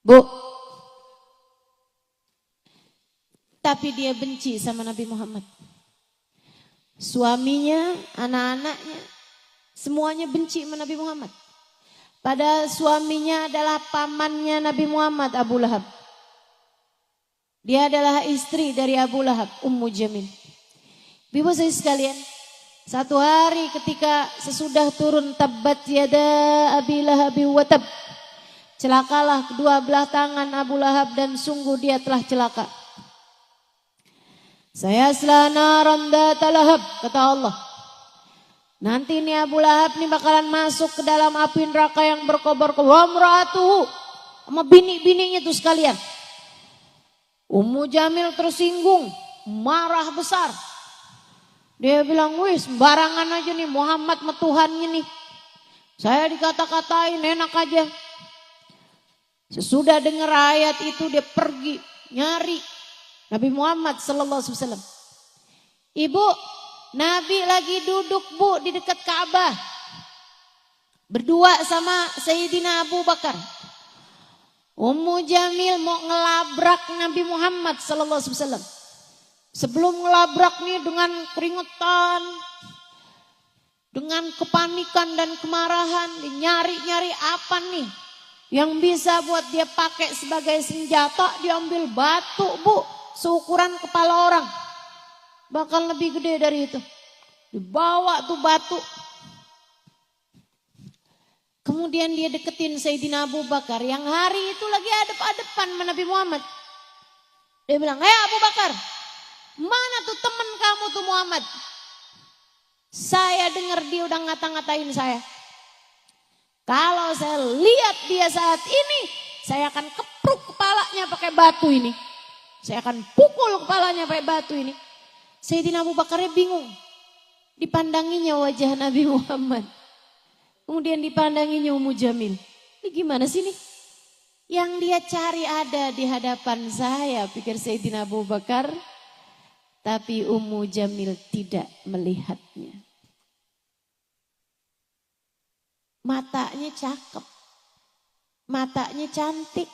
Bu. Tapi dia benci sama Nabi Muhammad. Suaminya, anak-anaknya. Semuanya benci sama Nabi Muhammad. Padahal suaminya adalah pamannya Nabi Muhammad, Abu Lahab. Dia adalah istri dari Abu Lahab, Ummu Jamil. Ibu saya sekalian, satu hari ketika sesudah turun tabbat yada Abi Lahab wa tab. Celakalah kedua belah tangan Abu Lahab dan sungguh dia telah celaka. Saya selana randa talahab, kata Allah. Nanti ini Abu Lahab ini bakalan masuk ke dalam api neraka yang berkobar-kobar. Wamra'atuhu, sama bini-bininya tuh sekalian. Ummu Jamil tersinggung, marah besar. Dia bilang, wih sembarangan aja nih Muhammad sama Tuhannya nih. Saya dikata-katain enak aja. Sesudah dengar ayat itu dia pergi nyari Nabi Muhammad sallallahu alaihi wasallam. Ibu, Nabi lagi duduk bu di dekat Ka'bah. Berdua sama Sayyidina Abu Bakar. Ummu Jamil mau ngelabrak Nabi Muhammad sallallahu alaihi wasallam. Sebelum ngelabrak nih dengan keringetan, dengan kepanikan dan kemarahan, nyari-nyari apa nih yang bisa buat dia pakai sebagai senjata. Diambil batu bu, seukuran kepala orang, bahkan lebih gede dari itu. Dibawa tuh batu. Kemudian dia deketin Sayyidina Abu Bakar yang hari itu lagi adep-adepan sama Nabi Muhammad. Dia bilang, "Hei Abu Bakar, mana tuh teman kamu tuh Muhammad? Saya dengar dia udah ngata-ngatain saya. Kalau saya lihat dia saat ini, saya akan kepruk kepalanya pakai batu ini. Saya akan pukul kepalanya pakai batu ini." Sayyidina Abu Bakarnya bingung. Dipandanginya wajah Nabi Muhammad. Kemudian dipandanginya Ummu Jamil. Ini gimana sih nih? Yang dia cari ada di hadapan saya, pikir Sayyidina Abu Bakar. Tapi Ummu Jamil tidak melihatnya. Matanya cakep. Matanya cantik.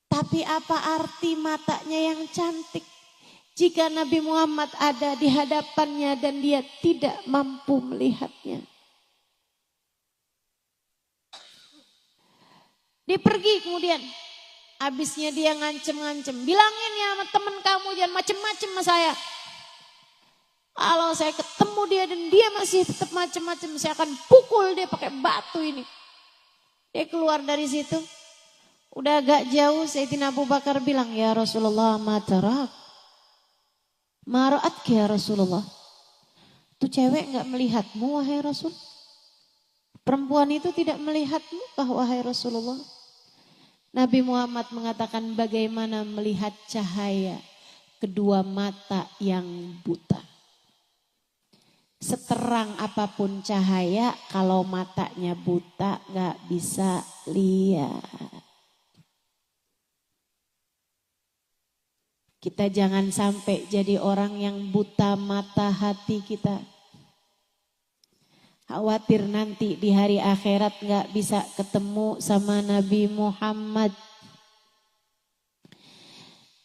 Tapi apa arti matanya yang cantik jika Nabi Muhammad ada di hadapannya dan dia tidak mampu melihatnya? Dia pergi kemudian. Habisnya dia ngancem-ngancem. Bilangin ya sama temen kamu jangan macem-macem sama saya. Kalau saya ketemu dia dan dia masih tetap macem-macem, saya akan pukul dia pakai batu ini. Dia keluar dari situ. Udah agak jauh Sayyidina Abu Bakar bilang, ya Rasulullah matarak. Maraat ya Rasulullah. Tuh cewek gak melihatmu wahai Rasul. Perempuan itu tidak melihatmu wahai Rasulullah. Nabi Muhammad mengatakan bagaimana melihat cahaya kedua mata yang buta. Seterang apapun cahaya, kalau matanya buta gak bisa lihat. Kita jangan sampai jadi orang yang buta mata hati kita. Khawatir nanti di hari akhirat gak bisa ketemu sama Nabi Muhammad.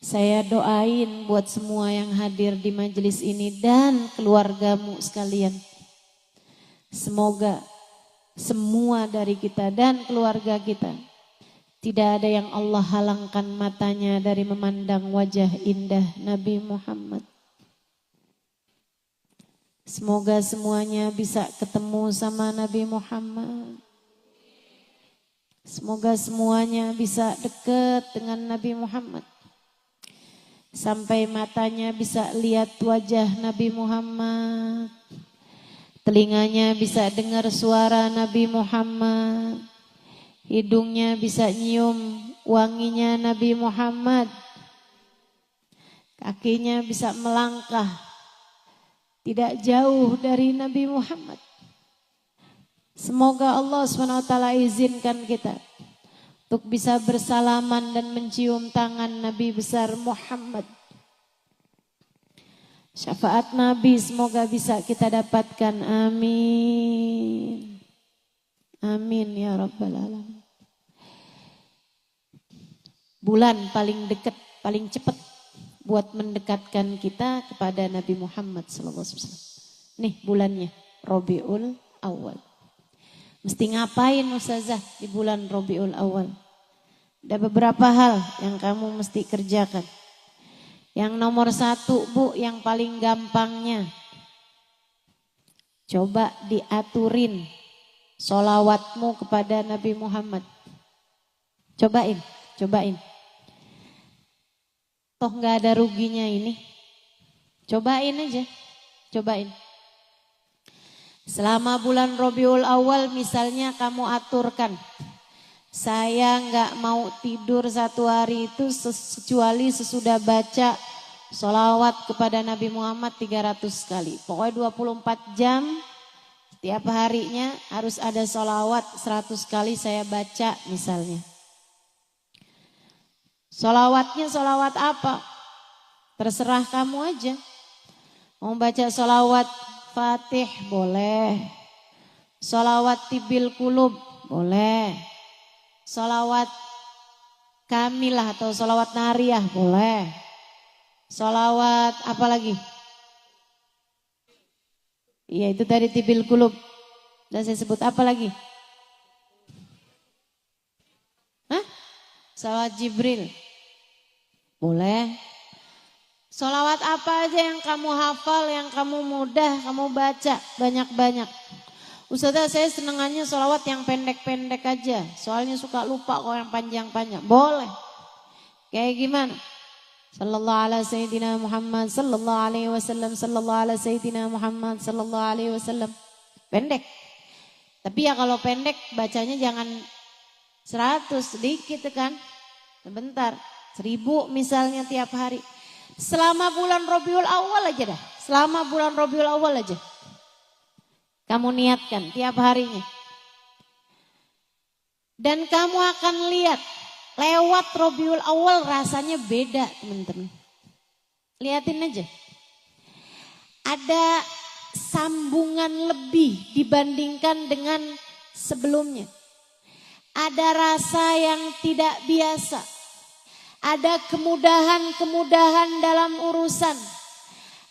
Saya doain buat semua yang hadir di majelis ini dan keluargamu sekalian. Semoga semua dari kita dan keluarga kita tidak ada yang Allah halangkan matanya dari memandang wajah indah Nabi Muhammad. Semoga semuanya bisa ketemu sama Nabi Muhammad. Semoga semuanya bisa dekat dengan Nabi Muhammad. Sampai matanya bisa lihat wajah Nabi Muhammad. Telinganya bisa dengar suara Nabi Muhammad. Hidungnya bisa nyium wanginya Nabi Muhammad. Kakinya bisa melangkah tidak jauh dari Nabi Muhammad. Semoga Allah SWT izinkan kita untuk bisa bersalaman dan mencium tangan Nabi besar Muhammad. Syafaat Nabi semoga bisa kita dapatkan. Amin. Amin ya Rabbal Alamin. Bulan paling dekat, paling cepat buat mendekatkan kita kepada Nabi Muhammad SAW. Nih bulannya, Rabiul Awal. Mesti ngapain Ustazah di bulan Rabiul Awal? Ada beberapa hal yang kamu mesti kerjakan. Yang nomor 1 Bu, yang paling gampangnya. Coba diaturin sholawatmu kepada Nabi Muhammad. Cobain. Toh gak ada ruginya ini. Cobain aja, cobain. Selama bulan Rabiul Awal misalnya kamu aturkan. Saya gak mau tidur 1 hari itu kecuali sesudah baca sholawat kepada Nabi Muhammad 300 kali. Pokoknya 24 jam setiap harinya harus ada sholawat 100 kali saya baca misalnya. Sholawatnya sholawat apa? Terserah kamu aja. Mau baca sholawat Fatih boleh. Sholawat Tibil Kulub boleh. Sholawat Kamilah atau sholawat Nariyah boleh. Sholawat apa lagi? Iya itu tadi Tibil Kulub. Dan saya sebut apa lagi? Hah? Sholawat Jibril. Boleh. Sholawat apa aja yang kamu hafal, yang kamu mudah, kamu baca banyak-banyak. Ustazah saya senengannya sholawat yang pendek-pendek aja. Soalnya suka lupa kalau yang panjang-panjang. Boleh. Kayak gimana? Sallallahu ala Sayyidina Muhammad, sallallahu alaihi wasallam, sallallahu ala Sayyidina Muhammad, sallallahu alaihi wasallam. Pendek. Tapi ya kalau pendek bacanya jangan 100, sedikit kan. Sebentar. 1000 misalnya tiap hari. Selama bulan Rabiul Awal aja dah. Selama bulan Rabiul Awal aja. Kamu niatkan tiap harinya. Dan kamu akan lihat lewat Rabiul Awal rasanya beda teman-teman. Lihatin aja. Ada sambungan lebih dibandingkan dengan sebelumnya. Ada rasa yang tidak biasa. Ada kemudahan-kemudahan dalam urusan.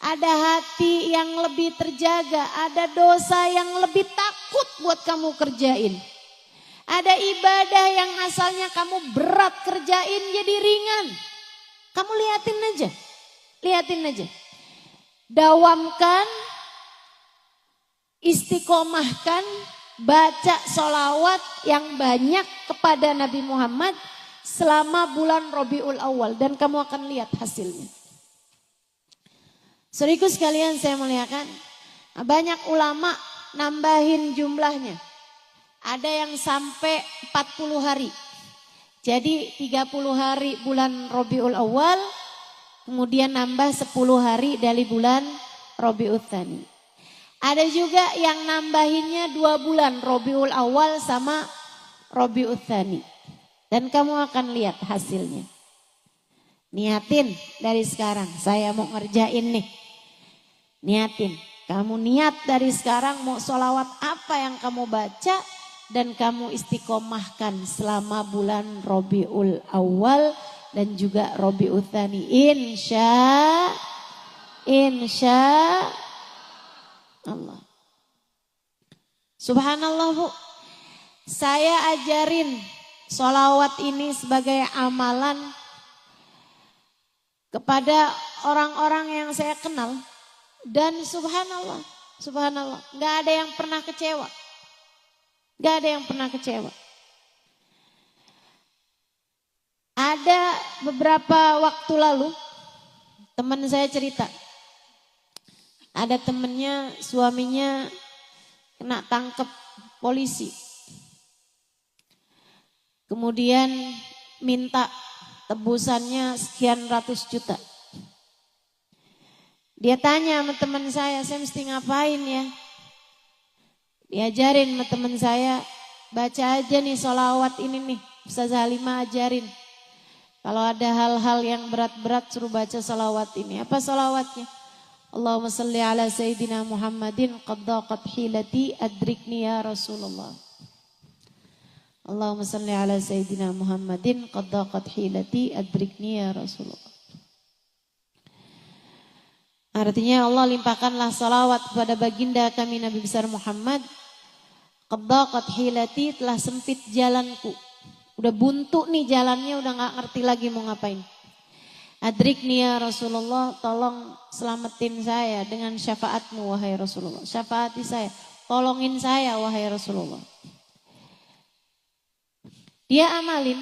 Ada hati yang lebih terjaga. Ada dosa yang lebih takut buat kamu kerjain. Ada ibadah yang asalnya kamu berat kerjain jadi ringan. Kamu liatin aja. Liatin aja. Dawamkan, istiqomahkan, baca sholawat yang banyak kepada Nabi Muhammad selama bulan Rabiul Awal. Dan kamu akan lihat hasilnya. Saudaraku sekalian saya muliakan, banyak ulama nambahin jumlahnya. Ada yang sampai 40 hari. Jadi 30 hari bulan Rabiul Awal, kemudian nambah 10 hari dari bulan Rabiul Tsani. Ada juga yang nambahinnya 2 bulan, Rabiul Awal sama Rabiul Tsani. Dan kamu akan lihat hasilnya. Niatin dari sekarang, saya mau ngerjain nih. Niatin, kamu niat dari sekarang mau sholawat apa yang kamu baca dan kamu istiqomahkan selama bulan Rabiul Awal dan juga Rabiul Tsani. Insya Allah. Subhanallah Bu, saya ajarin sholawat ini sebagai amalan kepada orang-orang yang saya kenal. Dan subhanallah, gak ada yang pernah kecewa. Gak ada yang pernah kecewa. Ada beberapa waktu lalu, teman saya cerita. Ada temennya, suaminya kena tangkep polisi. Kemudian minta tebusannya sekian ratus juta. Dia tanya sama teman saya mesti ngapain ya? Diajarin sama teman saya, baca aja nih sholawat ini nih. Ustazah Halimah ajarin. Kalau ada hal-hal yang berat-berat suruh baca sholawat ini. Apa sholawatnya? Allahumma salli ala Sayyidina Muhammadin qad daqat hilati adrikni ya Rasulullah. Allahumma salli ala Sayyidina Muhammadin qad daqat hilati adrikni ya Rasulullah. Artinya Allah limpahkanlah salawat kepada baginda kami Nabi besar Muhammad. Qad daqat hilati, telah sempit jalanku. Udah buntu nih jalannya, udah gak ngerti lagi mau ngapain. Adrikni ya Rasulullah, tolong selamatin saya dengan syafaatmu wahai Rasulullah. Syafaati saya, tolongin saya wahai Rasulullah. Dia amalin.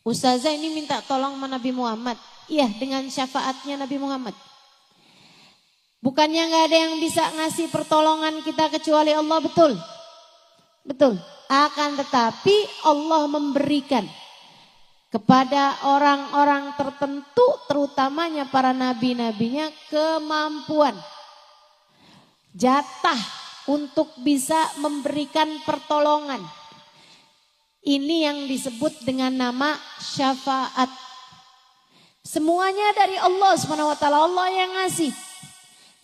Ustazah ini minta tolong sama Nabi Muhammad. Iya, dengan syafaatnya Nabi Muhammad. Bukannya gak ada yang bisa ngasih pertolongan kita kecuali Allah, betul? Betul. Akan tetapi Allah memberikan kepada orang-orang tertentu, terutamanya para nabi-nabinya, kemampuan, jatah untuk bisa memberikan pertolongan. Ini yang disebut dengan nama syafaat. Semuanya dari Allah SWT, Allah yang ngasih.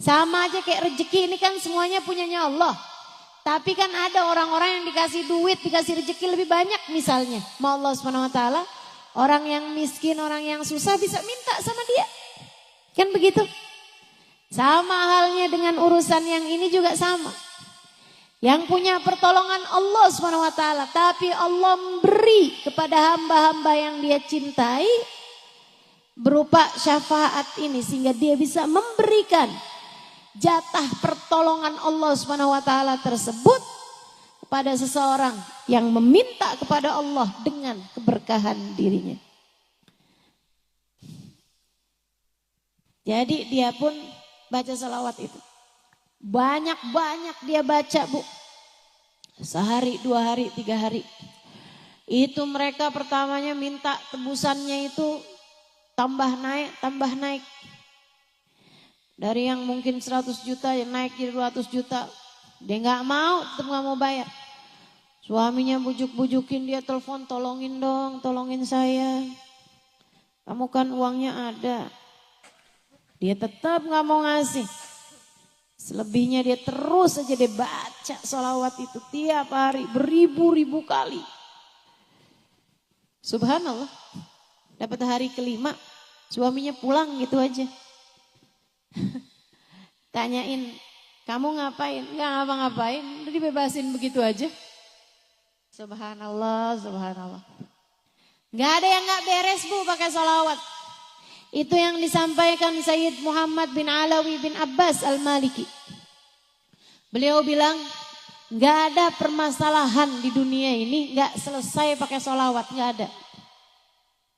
Sama aja kayak rezeki ini kan semuanya punyanya Allah. Tapi kan ada orang-orang yang dikasih duit, dikasih rezeki lebih banyak misalnya. Ma Allah SWT, orang yang miskin, orang yang susah bisa minta sama dia. Kan begitu. Sama halnya dengan urusan yang ini juga sama. Yang punya pertolongan Allah SWT. Tapi Allah memberi kepada hamba-hamba yang dia cintai berupa syafaat ini, sehingga dia bisa memberikan jatah pertolongan Allah SWT tersebut kepada seseorang yang meminta kepada Allah dengan keberkahan dirinya. Jadi dia pun baca salawat itu. Banyak-banyak dia baca Bu. Sehari, 2 hari, 3 hari. Itu mereka pertamanya minta tebusannya itu tambah naik. Dari yang mungkin 100 juta yang naik jadi 200 juta. Dia gak mau, tetap gak mau bayar. Suaminya bujuk-bujukin, dia telepon, tolongin dong, tolongin saya. Kamu kan uangnya ada. Dia tetap gak mau ngasih. Selebihnya dia terus aja dia baca sholawat itu tiap hari beribu-ribu kali. Subhanallah. Dapat hari kelima, suaminya pulang gitu aja. Tanyain, kamu ngapain? Enggak ngapa-ngapain, udah dibebasin begitu aja. Subhanallah, subhanallah. Enggak ada yang enggak beres Bu pakai sholawat. Itu yang disampaikan Sayyid Muhammad bin Alawi bin Abbas Al-Maliki. Beliau bilang, Nggak ada permasalahan di dunia ini nggak selesai pakai sholawat, nggak ada.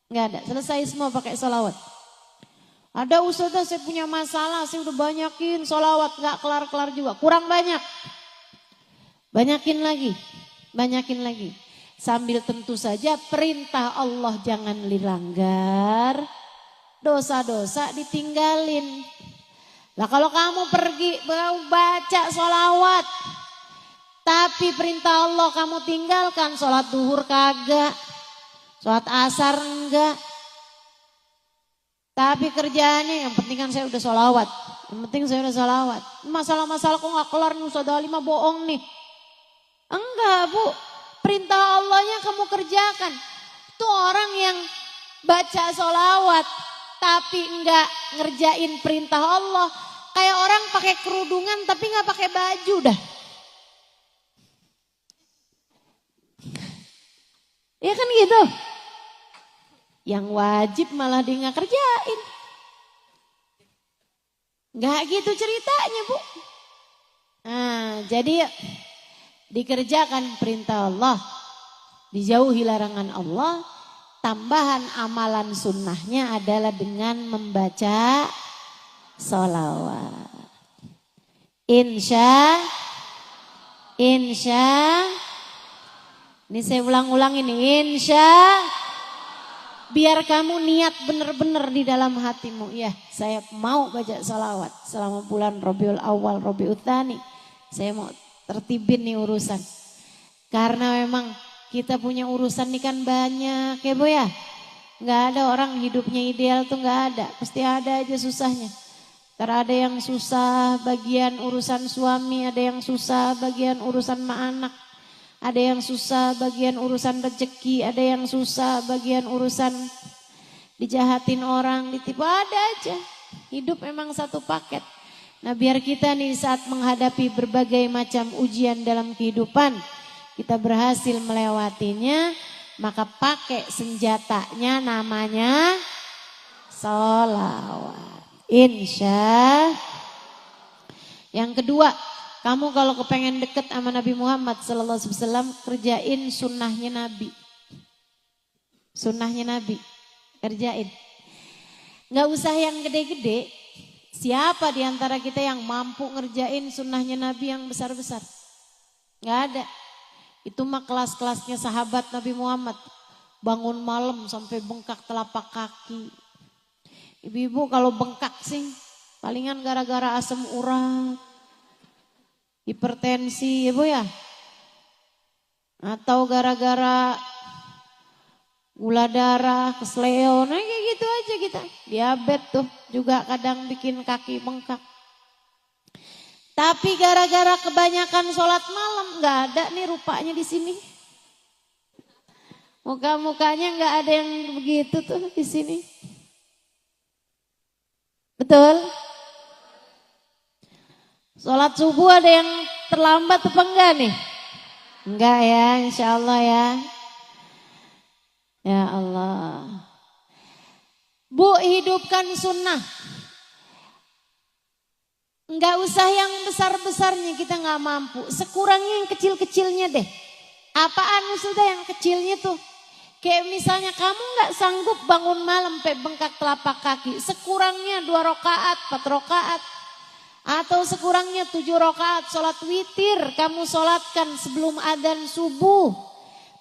Nggak ada, selesai semua pakai sholawat. Ada ustazah saya punya masalah, saya udah banyakin sholawat, nggak kelar-kelar juga, kurang banyak. Banyakin lagi, banyakin lagi. Sambil tentu saja perintah Allah jangan dilanggar, dosa-dosa ditinggalin. Lah kalau kamu pergi baca sholawat, tapi perintah Allah kamu tinggalkan, sholat duhur kagak, sholat asar enggak. Tapi kerjaannya yang penting kan saya udah sholawat. Yang penting saya udah sholawat. Masalah-masalah kok gak kelar nih Ustazah Halimah bohong nih. Enggak Bu, perintah Allahnya kamu kerjakan. Itu orang yang baca sholawat tapi enggak ngerjain perintah Allah. Kayak orang pakai kerudungan tapi enggak pakai baju dah. Ya kan gitu. Yang wajib malah dia nggak kerjain. Nggak gitu ceritanya Bu. Nah jadi dikerjakan perintah Allah, dijauhi larangan Allah. Tambahan amalan sunnahnya adalah dengan membaca sholawat. Insya ini saya ulang-ulang ini, biar kamu niat benar-benar di dalam hatimu. Ya, saya mau baca salawat selama bulan Rabiul Awal, Rabiul Tsani. Saya mau tertibin nih urusan. Karena memang kita punya urusan nih kan banyak ya Bu ya. Nggak ada orang hidupnya ideal tuh nggak ada. Pasti ada aja susahnya. Ntar ada yang susah bagian urusan suami, ada yang susah bagian urusan anak. Ada yang susah bagian urusan rezeki, ada yang susah bagian urusan dijahatin orang, ditipu, ada aja. Hidup memang satu paket. Nah biar kita nih saat menghadapi berbagai macam ujian dalam kehidupan, kita berhasil melewatinya, maka pakai senjatanya namanya sholawat. Insya. Yang kedua, kamu kalau kepengen deket sama Nabi Muhammad sallallahu alaihi wasallam, kerjain sunnahnya Nabi. Sunnahnya Nabi, kerjain. Nggak usah yang gede-gede. Siapa di antara kita yang mampu ngerjain sunnahnya Nabi yang besar-besar? Nggak ada. Itu mah kelas-kelasnya sahabat Nabi Muhammad. Bangun malam sampai bengkak telapak kaki. Ibu-ibu kalau bengkak sih, palingan gara-gara asam urat. Hipertensi ya Bu ya. Atau gara-gara gula darah, kesleo, nah kayak gitu aja kita. Diabetes tuh juga kadang bikin kaki bengkak. Tapi gara-gara kebanyakan sholat malam nggak ada nih rupanya di sini. Muka-mukanya nggak ada yang begitu tuh di sini. Betul? Sholat subuh ada yang terlambat apa enggak nih? Enggak ya, insya Allah ya. Ya Allah. Bu, hidupkan sunnah. Enggak usah yang besar-besarnya, kita enggak mampu. Sekurangnya yang kecil-kecilnya deh. Apaan sudah yang kecilnya tuh? Kayak misalnya kamu enggak sanggup bangun malam sampai bengkak telapak kaki. Sekurangnya 2 rakaat, 4 rakaat. Atau sekurangnya 7 rakaat sholat witir kamu sholatkan sebelum adzan subuh.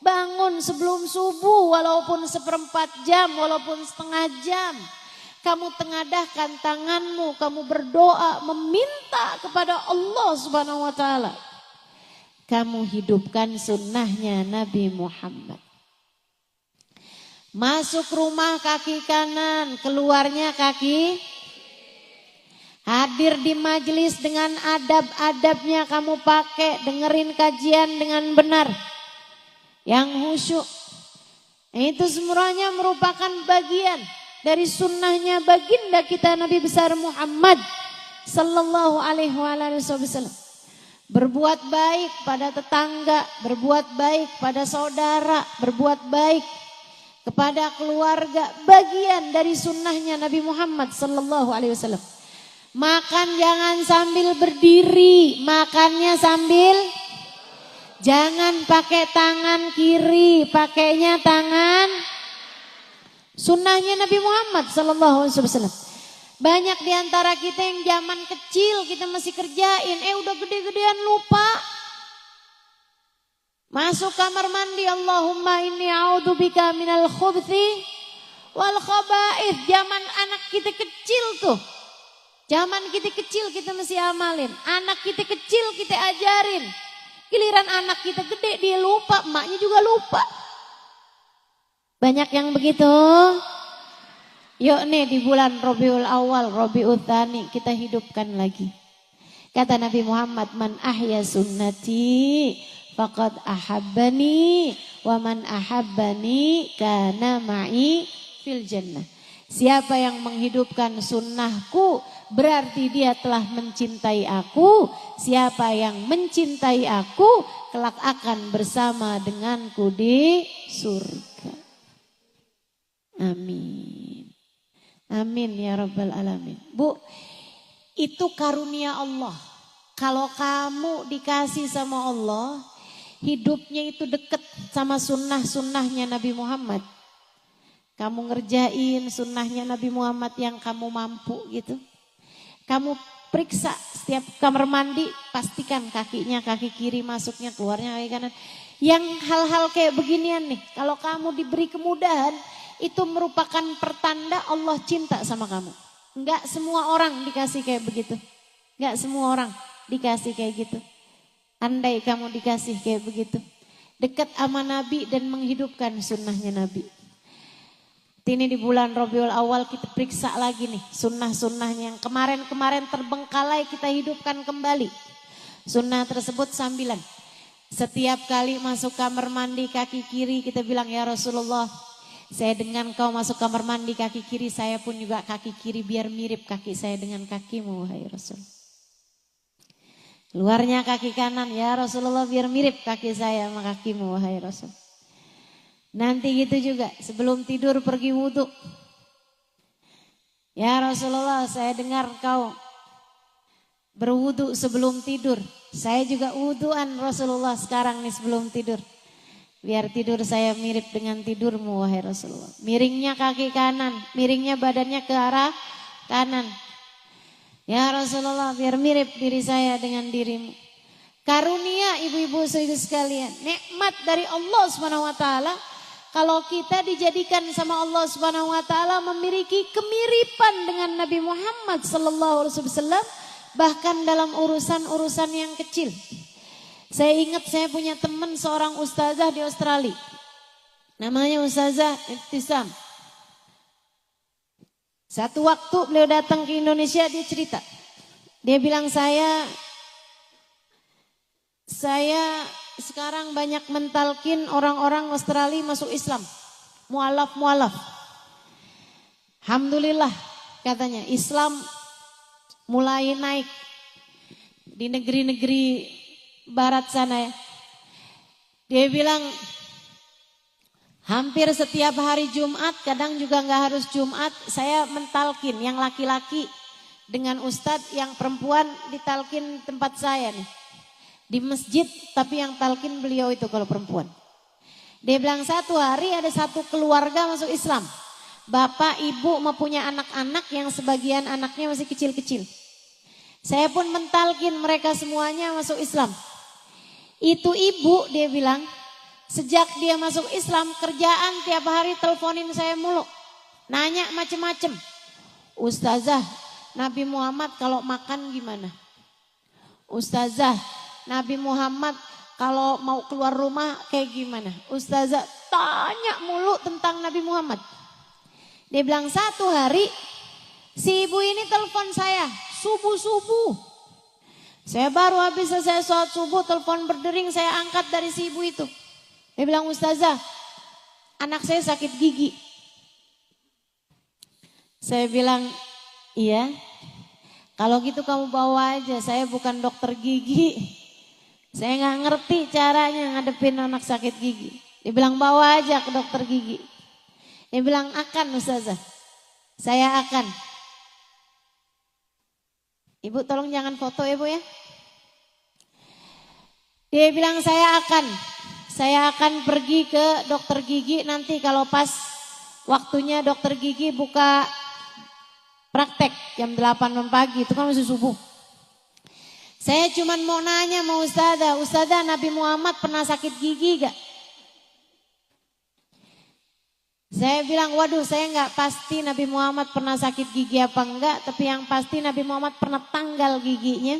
Bangun sebelum subuh walaupun 1/4 jam, walaupun setengah jam. Kamu tengadahkan tanganmu, kamu berdoa meminta kepada Allah Subhanahu wa taala. Kamu hidupkan sunnahnya Nabi Muhammad. Masuk rumah kaki kanan, keluarnya kaki. Hadir di majelis dengan adab-adabnya kamu pakai, dengerin kajian dengan benar. Yang khusyuk. Itu semuanya merupakan bagian dari sunnahnya baginda kita Nabi besar Muhammad sallallahu alaihi wasallam. Berbuat baik pada tetangga, berbuat baik pada saudara, berbuat baik kepada keluarga, bagian dari sunnahnya Nabi Muhammad sallallahu alaihi wasallam. Makan jangan sambil berdiri, makannya sambil Jangan pakai tangan kiri, pakainya tangan sunnahnya Nabi Muhammad sallallahu alaihi wasallam. Banyak di antara kita yang zaman kecil kita masih kerjain, udah gede-gedean lupa. Masuk kamar mandi, Allahumma inni a'udzubika minal khubuthi wal khaba'ith. Zaman anak kita kecil tuh. Zaman kita kecil kita mesti amalin. Anak kita kecil kita ajarin. Giliran anak kita gede dia lupa, emaknya juga lupa. Banyak yang begitu. Yuk nih di bulan Rabiul Awal, Rabiul Tsani kita hidupkan lagi. Kata Nabi Muhammad, man ahya sunnati faqad ahabbani wa man ahabbani kana ma'i fil jannah. Siapa yang menghidupkan sunnahku berarti dia telah mencintai aku. Siapa yang mencintai aku kelak akan bersama denganku di surga. Amin. Amin ya rabbal alamin. Bu, itu karunia Allah. Kalau kamu dikasih sama Allah, hidupnya itu dekat sama sunnah-sunnahnya Nabi Muhammad. Kamu ngerjain sunnahnya Nabi Muhammad yang kamu mampu gitu. Kamu periksa setiap kamar mandi, pastikan kakinya kaki kiri masuknya, keluarnya kaki kanan. Yang hal-hal kayak beginian nih, kalau kamu diberi kemudahan, itu merupakan pertanda Allah cinta sama kamu. Enggak semua orang dikasih kayak begitu. Enggak semua orang dikasih kayak gitu. Andai kamu dikasih kayak begitu. Dekat sama Nabi dan menghidupkan sunnahnya Nabi. Ini di bulan Rabiul Awal kita periksa lagi nih sunnah-sunnahnya yang kemarin-kemarin terbengkalai kita hidupkan kembali. Sunnah tersebut sambilan. Setiap kali masuk kamar mandi kaki kiri kita bilang, ya Rasulullah, saya dengan kau masuk kamar mandi kaki kiri, saya pun juga kaki kiri biar mirip kaki saya dengan kakimu, wahai Rasul. Luarnya kaki kanan, ya Rasulullah biar mirip kaki saya sama kakimu, wahai Rasul. Nanti gitu juga sebelum tidur pergi wudhu. Ya Rasulullah, saya dengar kau berwudhu sebelum tidur. Saya juga wudhuan Rasulullah sekarang nih sebelum tidur. Biar tidur saya mirip dengan tidurmu wahai Rasulullah. Miringnya kaki kanan, miringnya badannya ke arah kanan. Ya Rasulullah biar mirip diri saya dengan dirimu. Karunia ibu-ibu saudara sekalian, nikmat dari Allah Subhanahu wa taala. Kalau kita dijadikan sama Allah Subhanahu wa taala memiliki kemiripan dengan Nabi Muhammad sallallahu alaihi wasallam bahkan dalam urusan-urusan yang kecil. Saya ingat saya punya teman seorang ustazah di Australia. Namanya Ustazah Ibtisam. Satu waktu beliau datang ke Indonesia dia cerita. Dia bilang saya sekarang banyak mentalkin orang-orang Australia masuk Islam. Mualaf. Alhamdulillah katanya Islam mulai naik di negeri-negeri barat sana ya. Dia bilang hampir setiap hari Jumat, kadang juga nggak harus Jumat, saya mentalkin yang laki-laki dengan ustadz, yang perempuan ditalkin tempat saya nih. Di masjid, tapi yang talkin beliau itu kalau perempuan. Dia bilang satu hari ada satu keluarga masuk Islam. Bapak, ibu mempunyai anak-anak yang sebagian anaknya masih kecil-kecil. Saya pun mentalkin mereka semuanya masuk Islam. Itu ibu dia bilang, sejak dia masuk Islam kerjaan tiap hari teleponin saya mulu. Nanya macem-macem. Ustazah, Nabi Muhammad kalau makan gimana? Ustazah, Nabi Muhammad kalau mau keluar rumah kayak gimana? Ustazah tanya mulu tentang Nabi Muhammad. Dia bilang satu hari si ibu ini telepon saya subuh-subuh. Saya baru habis selesai sholat subuh, telepon berdering, saya angkat dari si ibu itu. Dia bilang, Ustazah, anak saya sakit gigi. Saya bilang, iya. Kalau gitu kamu bawa aja, saya bukan dokter gigi. Saya nggak ngerti caranya ngadepin anak sakit gigi. Dia bilang bawa aja ke dokter gigi. Dia bilang akan Ustazah, saya akan. Ibu tolong jangan foto ya Bu ya. Dia bilang saya akan pergi ke dokter gigi nanti kalau pas waktunya dokter gigi buka praktek jam 8 pagi, itu kan masih subuh. Saya cuman mau nanya sama Ustazah, Nabi Muhammad pernah sakit gigi gak? Saya bilang, waduh saya nggak pasti Nabi Muhammad pernah sakit gigi apa enggak, tapi yang pasti Nabi Muhammad pernah tanggal giginya.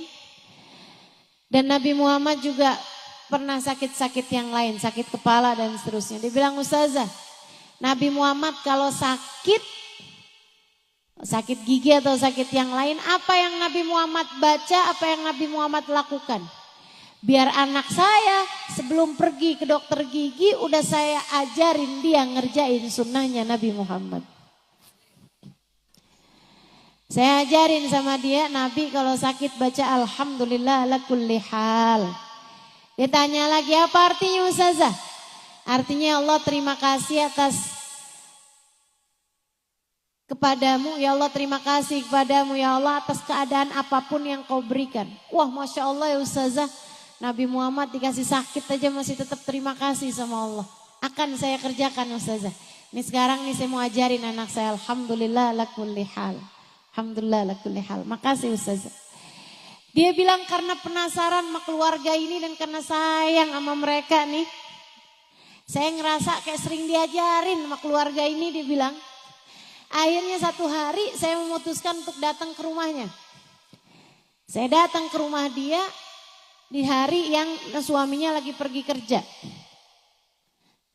Dan Nabi Muhammad juga pernah sakit-sakit yang lain, sakit kepala dan seterusnya. Dia bilang, Ustazah, Nabi Muhammad kalau sakit gigi atau sakit yang lain, apa yang Nabi Muhammad baca, apa yang Nabi Muhammad lakukan? Biar anak saya sebelum pergi ke dokter gigi udah saya ajarin dia ngerjain sunnahnya Nabi Muhammad. Saya ajarin sama dia, Nabi kalau sakit baca alhamdulillah ala kulli hal. Dia tanya lagi, apa artinya Ustazah? Artinya Allah terima kasih atas kepadamu, ya Allah terima kasih kepadamu ya Allah atas keadaan apapun yang kau berikan. Wah Masya Allah ya Ustazah, Nabi Muhammad dikasih sakit aja masih tetap terima kasih sama Allah. Akan saya kerjakan Ustazah. Ini sekarang nih saya mau ajarin anak saya, alhamdulillah ala kulli hal. Alhamdulillah ala kulli hal. Makasih Ustazah. Dia bilang karena penasaran sama keluarga ini dan karena sayang sama mereka nih, saya ngerasa kayak sering diajarin sama keluarga ini. Dia bilang, akhirnya satu hari saya memutuskan untuk datang ke rumahnya. Saya datang ke rumah dia di hari yang suaminya lagi pergi kerja.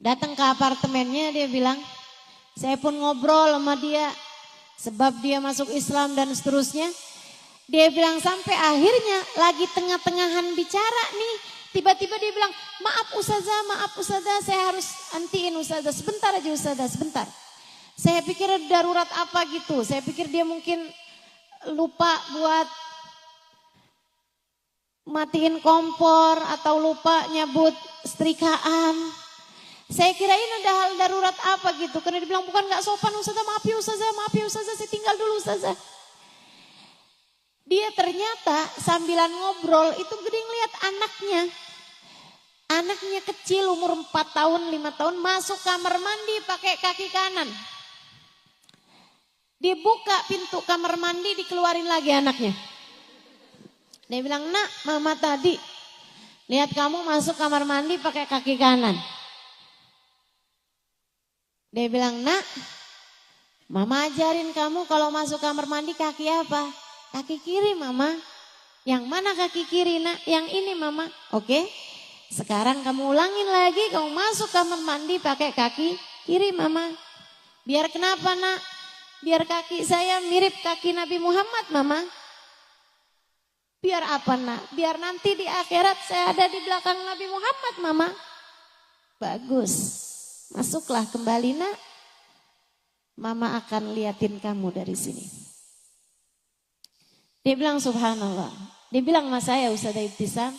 Datang ke apartemennya, dia bilang, saya pun ngobrol sama dia sebab dia masuk Islam dan seterusnya. Dia bilang sampai akhirnya lagi tengah-tengahan bicara nih, tiba-tiba dia bilang, maaf Ustazah, saya harus antiin Ustazah, sebentar aja Ustazah, sebentar. Saya pikir darurat apa gitu, saya pikir dia mungkin lupa buat matiin kompor atau lupa nyabut setrikaan. Saya kirain ada hal darurat apa gitu, karena dia bilang bukan gak sopan Ustazah, maaf ya Ustazah, saya tinggal dulu Ustazah. Dia ternyata sambilan ngobrol itu gede ngeliat anaknya. Anaknya kecil umur 4 tahun, 5 tahun masuk kamar mandi pakai kaki kanan. Dibuka pintu kamar mandi, dikeluarin lagi anaknya. Dia bilang, nak mama tadi lihat kamu masuk kamar mandi pakai kaki kanan. Dia bilang, nak mama ajarin kamu kalau masuk kamar mandi kaki apa? Kaki kiri mama. Yang mana kaki kiri nak? Yang ini mama. Oke. Sekarang kamu ulangin lagi, kamu masuk kamar mandi pakai kaki kiri mama. Biar kenapa nak? Biar kaki saya mirip kaki Nabi Muhammad mama. Biar apa nak? Biar nanti di akhirat saya ada di belakang Nabi Muhammad mama. Bagus. Masuklah kembali nak. Mama akan liatin kamu dari sini. Dia bilang subhanallah. Dia bilang sama saya Ustazah Ibtisam,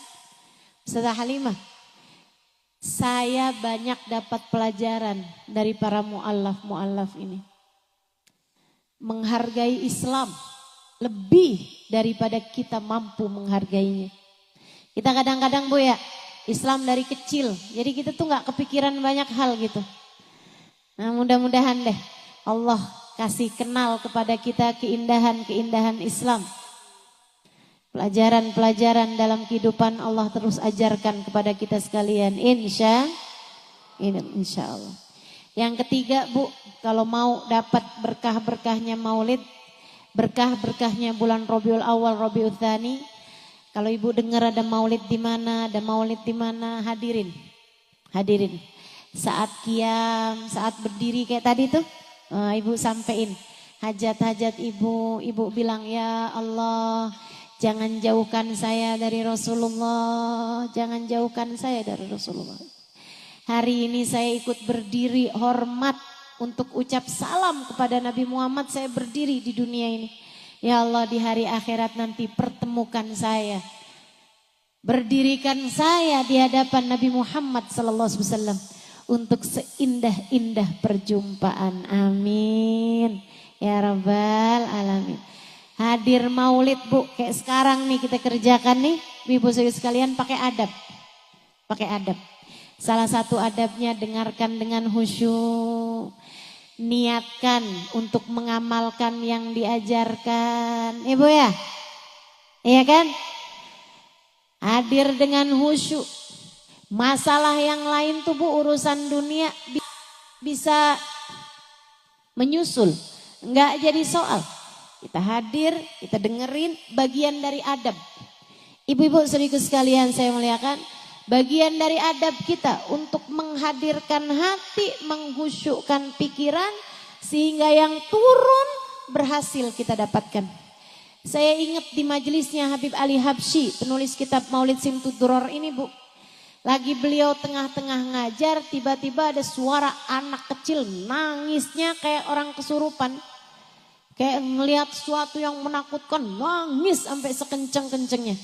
Ustazah Halimah, saya banyak dapat pelajaran dari para mu'allaf ini. Menghargai Islam lebih daripada kita mampu menghargainya. Kita kadang-kadang Bu ya, Islam dari kecil, jadi kita tuh gak kepikiran banyak hal gitu. Nah mudah-mudahan deh Allah kasih kenal kepada kita keindahan-keindahan Islam. Pelajaran-pelajaran dalam kehidupan Allah terus ajarkan kepada kita sekalian. Insya Allah. Yang ketiga Bu, kalau mau dapat berkah-berkahnya maulid, berkah-berkahnya bulan Rabiul Awal, Rabiul Tsani. Kalau Ibu dengar ada maulid di mana, hadirin. Saat qiyam, saat berdiri kayak tadi tuh, Ibu sampein hajat-hajat Ibu bilang ya Allah, jangan jauhkan saya dari Rasulullah, jangan jauhkan saya dari Rasulullah. Hari ini saya ikut berdiri hormat untuk ucap salam kepada Nabi Muhammad, saya berdiri di dunia ini. Ya Allah di hari akhirat nanti pertemukan saya. Berdirikan saya di hadapan Nabi Muhammad SAW untuk seindah-indah perjumpaan. Amin. Ya Rabbal Alamin. Hadir maulid Bu, kayak sekarang nih kita kerjakan nih, Ibu sekalian pakai adab. pakai adab. Salah satu adabnya dengarkan dengan khusyuk. Niatkan untuk mengamalkan yang diajarkan. Ibu ya? Iya kan? Hadir dengan khusyuk. Masalah yang lain tuh Bu, urusan dunia bisa menyusul. Enggak jadi soal. Kita hadir, kita dengerin, bagian dari adab. Ibu-ibu saudaraku sekalian saya muliakan. Bagian dari adab kita untuk menghadirkan hati, menghusyukkan pikiran sehingga yang turun berhasil kita dapatkan. Saya ingat di majelisnya Habib Ali Habsyi, penulis kitab Maulid Simtud Duror ini Bu. Lagi beliau tengah-tengah ngajar, tiba-tiba ada suara anak kecil nangisnya kayak orang kesurupan. Kayak ngelihat sesuatu yang menakutkan, nangis sampai sekencang-kencangnya.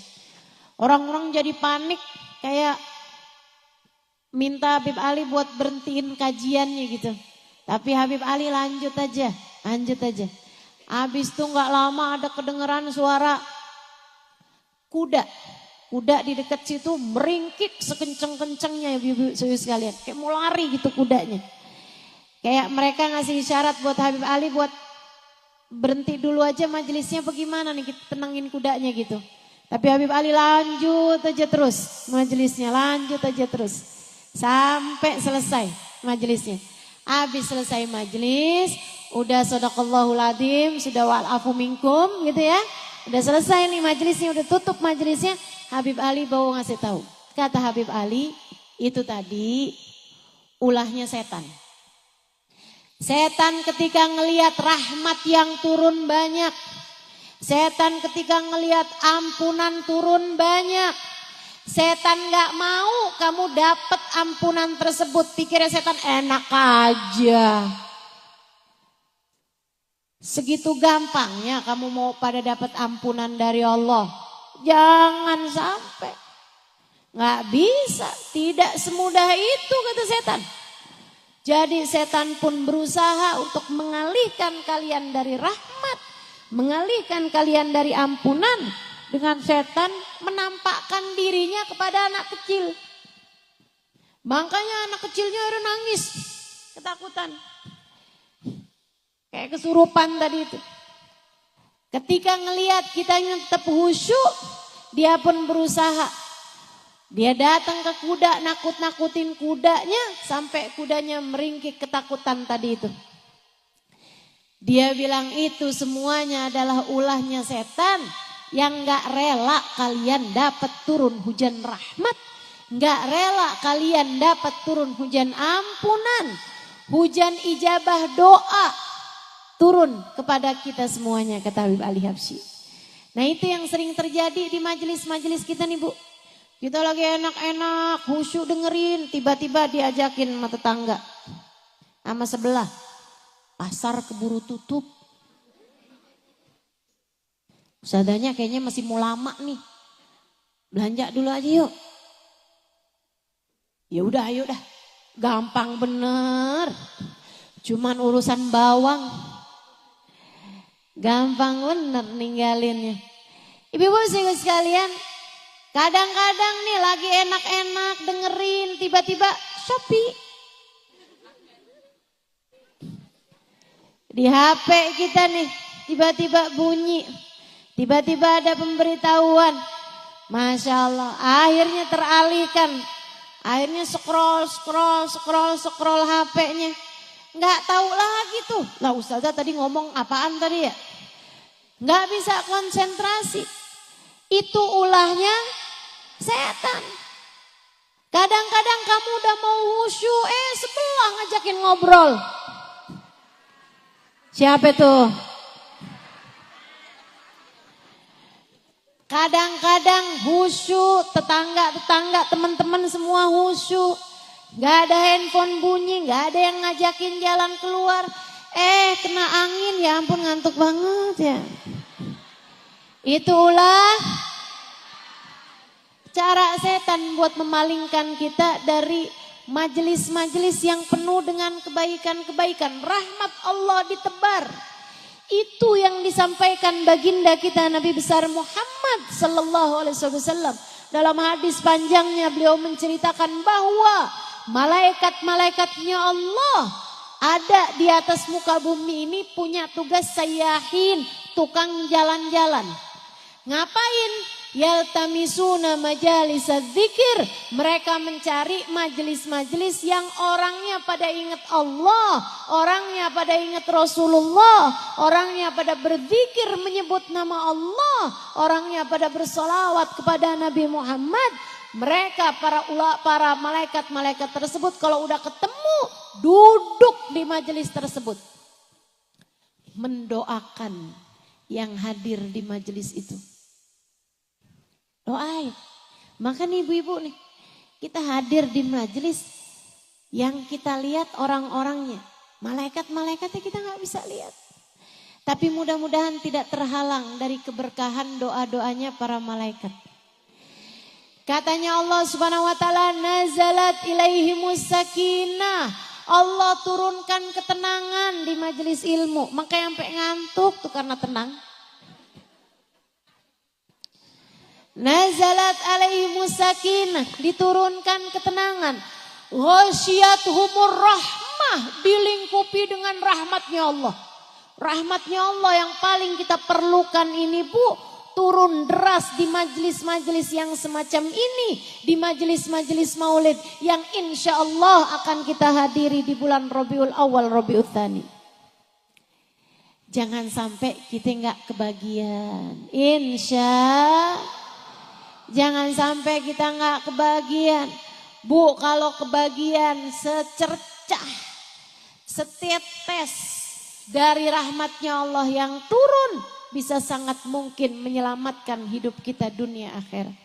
Orang-orang jadi panik. Kayak minta Habib Ali buat berhentiin kajiannya gitu. Tapi Habib Ali lanjut aja. Habis itu gak lama ada kedengeran suara kuda. Kuda di dekat situ meringkik sekencang-kencangnya ibu-ibu sekalian. Kayak mau lari gitu kudanya. Kayak mereka ngasih isyarat buat Habib Ali buat berhenti dulu aja majelisnya bagaimana nih kita tenangin kudanya gitu. Tapi Habib Ali lanjut aja terus majelisnya, lanjut aja terus. Sampai selesai majelisnya. Habis selesai majelis, udah shadaqallahul adzim, sudah wa'afu minkum gitu ya. Udah selesai nih majelisnya, udah tutup majelisnya. Habib Ali bawa ngasih tahu. Kata Habib Ali, itu tadi ulahnya setan. Setan ketika ngelihat rahmat yang turun banyak. Setan ketika ngelihat ampunan turun banyak. Setan gak mau kamu dapat ampunan tersebut. Pikirnya setan enak aja. Segitu gampangnya kamu mau pada dapat ampunan dari Allah. Jangan sampai. Gak bisa. Tidak semudah itu kata setan. Jadi setan pun berusaha untuk mengalihkan kalian dari rahmat. Mengalihkan kalian dari ampunan dengan setan menampakkan dirinya kepada anak kecil. Makanya anak kecilnya ada nangis, ketakutan. Kayak kesurupan tadi itu. Ketika ngelihat kitanya tetap khusyuk, dia pun berusaha. Dia datang ke kuda, nakut-nakutin kudanya sampai kudanya meringkik ketakutan tadi itu. Dia bilang itu semuanya adalah ulahnya setan yang gak rela kalian dapat turun hujan rahmat. Gak rela kalian dapat turun hujan ampunan. Hujan ijabah doa turun kepada kita semuanya kata Habib Ali Habsyi. Nah itu yang sering terjadi di majelis-majelis kita nih Bu. Kita lagi enak-enak khusyuk dengerin. Tiba-tiba diajakin sama tetangga. Sama sebelah. Pasar keburu tutup. Ustadzanya kayaknya masih mau lama nih. Belanja dulu aja yuk. Ya udah ayo dah. Gampang bener. Cuman urusan bawang. Gampang bener ninggalinnya. Ibu-ibu sekalian. Kadang-kadang nih lagi enak-enak dengerin. Tiba-tiba Shopee. Di HP kita nih tiba-tiba bunyi. Tiba-tiba ada pemberitahuan. Masya Allah akhirnya teralihkan. Akhirnya scroll HP-nya. Nggak tahu lagi tuh. Lah Ustazah tadi ngomong apaan tadi ya? Nggak bisa konsentrasi. Itu ulahnya setan. Kadang-kadang kamu udah mau khusyuk, sebelah ngajakin ngobrol. Siapa itu? Kadang-kadang khusyuk, tetangga-tetangga, teman-teman semua khusyuk. Gak ada handphone bunyi, gak ada yang ngajakin jalan keluar. Kena angin, ya ampun ngantuk banget ya. Itu ulah cara setan buat memalingkan kita dari majelis-majelis yang penuh dengan kebaikan-kebaikan. Rahmat Allah ditebar. Itu yang disampaikan baginda kita Nabi besar Muhammad sallallahu alaihi wasallam. Dalam hadis panjangnya beliau menceritakan bahwa malaikat-malaikatnya Allah ada di atas muka bumi ini punya tugas sayyahin, tukang jalan-jalan. Ngapain? Yaltamisuna majalis dzikir. Mereka mencari majelis-majelis yang orangnya pada ingat Allah, orangnya pada ingat Rasulullah, orangnya pada berzikir menyebut nama Allah, orangnya pada bersolawat kepada Nabi Muhammad. Mereka para malaikat-malaikat tersebut kalau udah ketemu duduk di majelis tersebut mendoakan yang hadir di majelis itu. Doain. Maka nih ibu-ibu nih, kita hadir di majelis yang kita lihat orang-orangnya. Malaikat-malaikatnya kita gak bisa lihat. Tapi mudah-mudahan tidak terhalang dari keberkahan doa-doanya para malaikat. Katanya Allah Subhanahu wa taala, nazalat ilaihimus sakinah. Allah turunkan ketenangan di majelis ilmu. Maka yang sampai ngantuk tuh karena tenang. Nazalat alaihimus sakinah, diturunkan ketenangan. Ghasyiyatuhumur rahmah, dilingkupi dengan rahmatnya Allah. Rahmatnya Allah yang paling kita perlukan ini Bu, turun deras di majelis-majelis yang semacam ini, di majelis-majelis maulid yang insya Allah akan kita hadiri di bulan Rabiul Awal, Rabiul Tsani. Jangan sampai kita nggak kebagian, jangan sampai kita nggak kebagian. Bu, kalau kebagian secercah, setetes dari rahmatnya Allah yang turun, bisa sangat mungkin menyelamatkan hidup kita dunia akhirat.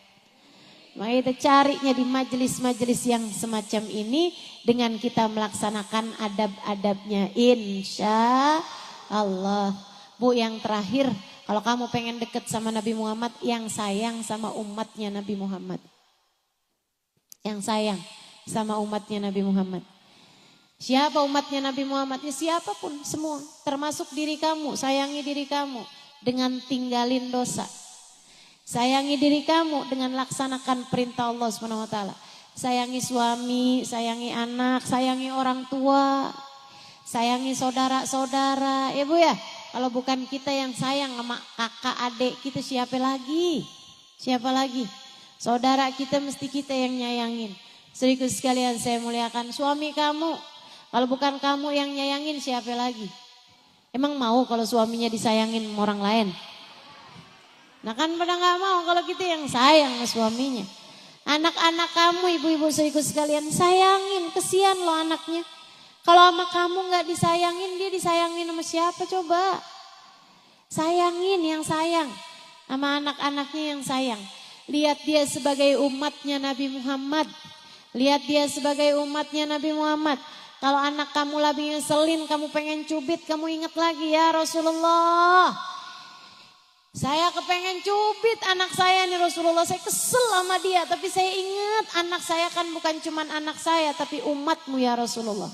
Maka kita carinya di majelis-majelis yang semacam ini dengan kita melaksanakan adab-adabnya insya Allah. Bu, yang terakhir, kalau kamu pengen deket sama Nabi Muhammad, yang sayang sama umatnya Nabi Muhammad. Yang sayang sama umatnya Nabi Muhammad. Siapa umatnya Nabi Muhammad? Ya siapapun, semua. Termasuk diri kamu, sayangi diri kamu dengan tinggalin dosa. Sayangi diri kamu dengan laksanakan perintah Allah SWT. Sayangi suami, sayangi anak, sayangi orang tua, sayangi saudara-saudara. Ya Bu ya? Kalau bukan kita yang sayang sama kakak adik kita, siapa lagi? Siapa lagi? Saudara kita mesti kita yang nyayangin. Saudaraku sekalian saya muliakan, suami kamu. Kalau bukan kamu yang nyayangin, siapa lagi? Emang mau kalau suaminya disayangin sama orang lain? Nah kan pada gak mau kalau kita yang sayang sama suaminya. Anak-anak kamu, ibu-ibu saudaraku sekalian, sayangin, kesian loh anaknya. Kalau sama kamu gak disayangin, dia disayangin sama siapa coba? Sayangin yang sayang, sama anak-anaknya yang sayang. Lihat dia sebagai umatnya Nabi Muhammad. Lihat dia sebagai umatnya Nabi Muhammad. Kalau anak kamu lagi ngeselin, kamu pengen cubit, kamu ingat lagi ya Rasulullah. Saya kepengen cubit anak saya nih Rasulullah, saya kesel sama dia. Tapi saya ingat anak saya kan bukan cuma anak saya, tapi umatmu ya Rasulullah.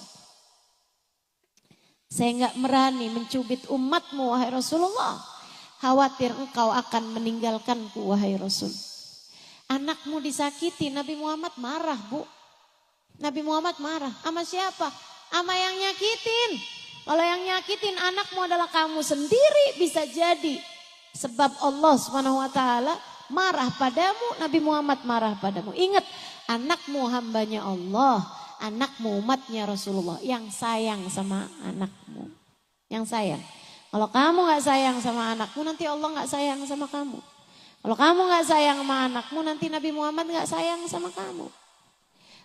Saya enggak berani mencubit umatmu wahai Rasulullah. Khawatir engkau akan meninggalkanku wahai Rasul. Anakmu disakiti, Nabi Muhammad marah Bu. Nabi Muhammad marah. Sama siapa? Sama yang nyakitin. Kalau yang nyakitin anakmu adalah kamu sendiri, bisa jadi sebab Allah SWT marah padamu, Nabi Muhammad marah padamu. Ingat, anakmu hambanya Allah. Anakmu umatnya Rasulullah yang sayang sama anakmu. Yang sayang. Kalau kamu gak sayang sama anakmu, nanti Allah gak sayang sama kamu. Kalau kamu gak sayang sama anakmu, nanti Nabi Muhammad gak sayang sama kamu.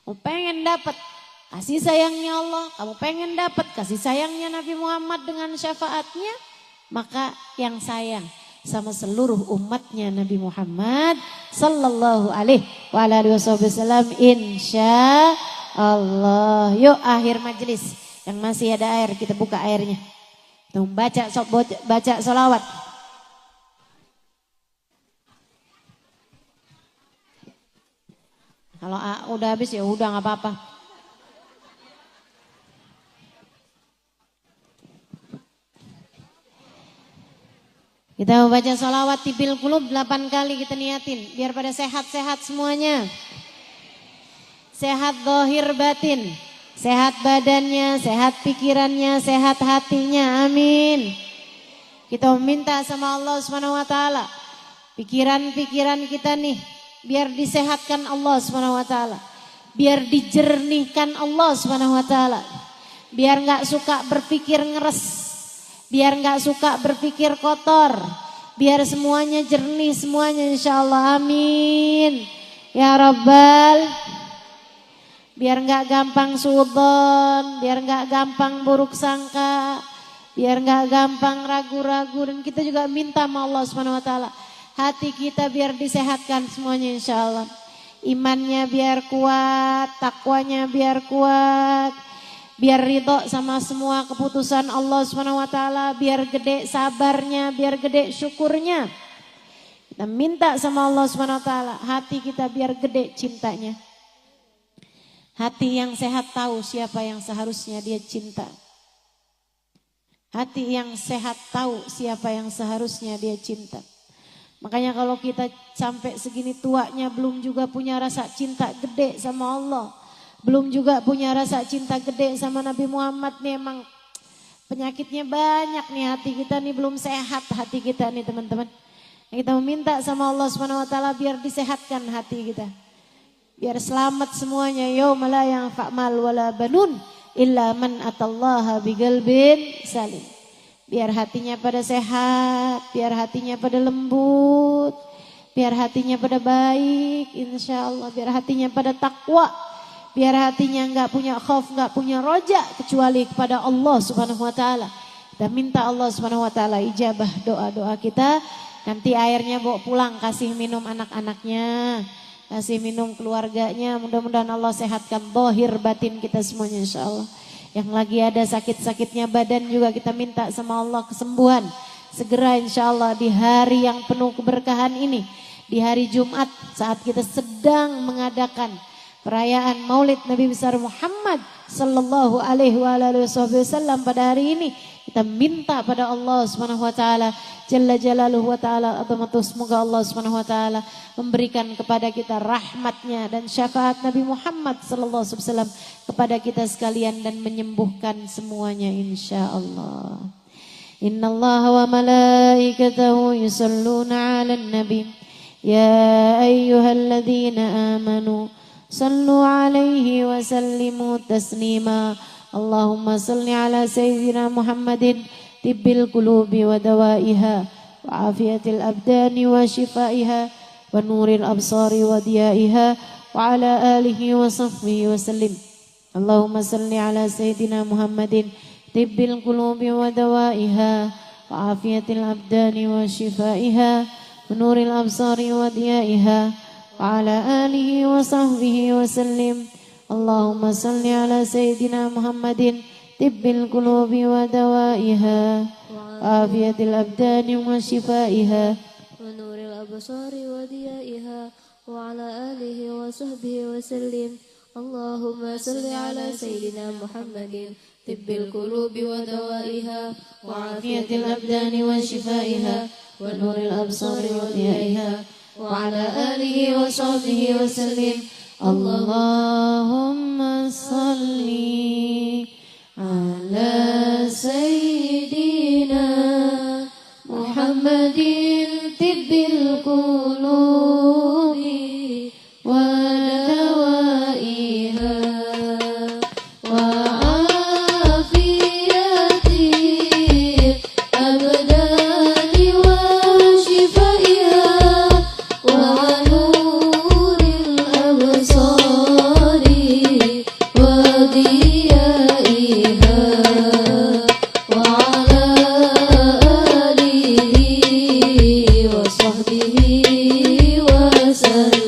Kamu pengen dapat kasih sayangnya Allah, kamu pengen dapat kasih sayangnya Nabi Muhammad dengan syafaatnya, maka yang sayang sama seluruh umatnya Nabi Muhammad sallallahu alaihi wasallam insya Allah. Yuk akhir majelis yang masih ada air, kita buka airnya. Tuh baca sholawat. Kalau udah habis ya udah nggak apa-apa. Kita membaca sholawat tibil qulub 8 kali kita niatin. Biar pada sehat-sehat semuanya. Sehat zahir batin. Sehat badannya, sehat pikirannya, sehat hatinya. Amin. Kita meminta sama Allah Subhanahu wa taala. Pikiran-pikiran kita nih biar disehatkan Allah Subhanahu wa taala. Biar dijernihkan Allah Subhanahu wa taala. Biar enggak suka berpikir ngeres. Biar enggak suka berpikir kotor. Biar semuanya jernih semuanya insyaallah. Amin. Ya Rabbal. Biar enggak gampang suudzon, biar enggak gampang buruk sangka, biar enggak gampang ragu-ragu, dan kita juga minta sama Allah Subhanahu wa taala. Hati kita biar disehatkan semuanya insyaallah. Imannya biar kuat, takwanya biar kuat, biar ridho sama semua keputusan Allah Subhanahu wa taala, biar gede sabarnya, biar gede syukurnya. Kita minta sama Allah Subhanahu wa taala, hati kita biar gede cintanya. Hati yang sehat tahu siapa yang seharusnya dia cinta. Hati yang sehat tahu siapa yang seharusnya dia cinta. Makanya kalau kita sampai segini tuanya belum juga punya rasa cinta gede sama Allah. Belum juga punya rasa cinta gede sama Nabi Muhammad nih, emang penyakitnya banyak nih, hati kita nih belum sehat hati kita nih teman-teman. Kita meminta sama Allah Subhanahu wa taala biar disehatkan hati kita. Biar selamat semuanya. Yauma la yanfa' mal wala banun illa man atallaha biqalbin salim. Biar hatinya pada sehat, biar hatinya pada lembut, biar hatinya pada baik insyaallah, biar hatinya pada takwa, biar hatinya enggak punya khauf, enggak punya roja kecuali kepada Allah Subhanahu wa taala. Kita minta Allah Subhanahu wa taala ijabah doa-doa kita. Nanti airnya bawa pulang, kasih minum anak-anaknya, kasih minum keluarganya. Mudah-mudahan Allah sehatkan zahir batin kita semuanya insyaallah. Yang lagi ada sakit-sakitnya badan juga kita minta sama Allah kesembuhan segera insyaallah di hari yang penuh keberkahan ini. Di hari Jumat saat kita sedang mengadakan perayaan Maulid Nabi besar Muhammad sallallahu alaihi wasallam pada hari ini, kita minta pada Allah Subhanahu wa taala jalla jalaluhu wa taala azamatuh, semoga Allah Subhanahu wa taala memberikan kepada kita rahmatnya dan syafaat Nabi Muhammad sallallahu alaihi wasallam kepada kita sekalian dan menyembuhkan semuanya insyaallah. Innallaha wa malaikatahu yusholluna 'alan nabi ya ayyuhalladzina amanu sallu 'alaihi wa sallimu taslima. Allahumma salli ala sayyidina Muhammadin tibbil qulubi wa dawaiha wa afiyatil abdani wa shifaiha wa nuril absari wa diyaiha wa ala alihi wa sahbihi wa sallim. Allahumma salli ala sayyidina Muhammadin tibbil qulubi wa dawaiha wa afiyatil abdani wa shifaiha wa nuril absari wa diyaiha wa ala alihi wa sahbihi wa sallim. Allahumma salli ala sayyidina Muhammadin tibbil qulubi wa dawaiha afiyatil abdani wa shifaiha wa nuril absari wa diyaiha wa ala alihi wa sahbihi wa sallim. Allahumma salli ala sayyidina Muhammadin tibbil qulubi wa dawaiha wa afiyatil abdani wa shifaiha wa nuril absari wa diyaiha wa ala alihi wa sahbihi wa sallim. Allahumma salli ala sayyidina Muhammadin tibbil qulubi wa dawaiha wa afiyatil abdani wa shifaiha wa nuril absari wa diyaiha wa ala alihi wa sahbihi wa sallim.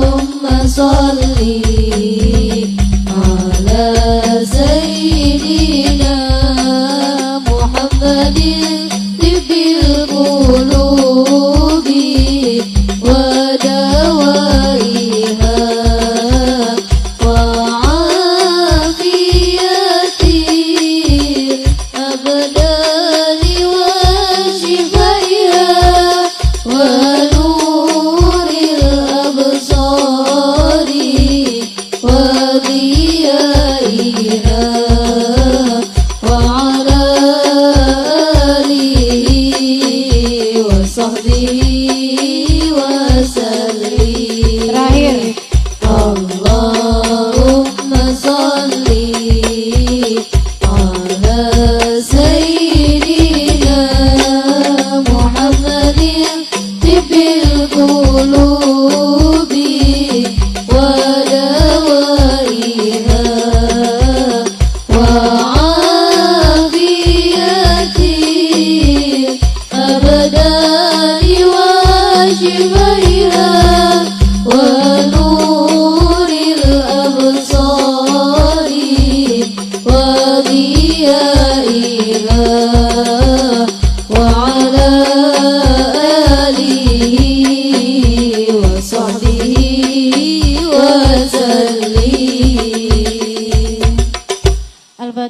Allahumma salli ala sayyidina Muhammadin tibbil qulubi wa dawaiha wa afiyatil abdani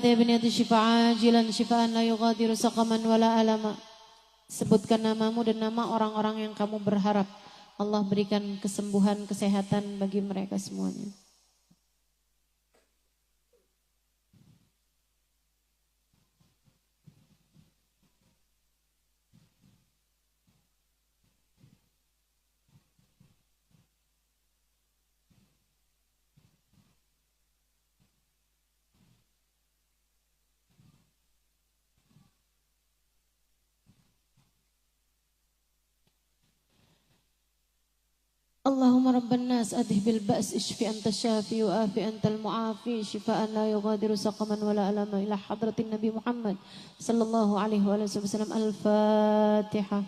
Al-Fatihah biniyati syifa'a ajilan syifa'an la yughadiru saqaman wala alama. Sebutkan namamu dan nama orang-orang yang kamu berharap Allah berikan kesembuhan, kesehatan bagi mereka semuanya. Allahumma rabban nas adhibil ba's ishfi anta syafi wa afi antal mu'afi shifaan la yughadiru saqaman wala alama ila hadratin Nabi Muhammad sallallahu alaihi wasallam. Al-Fatihah.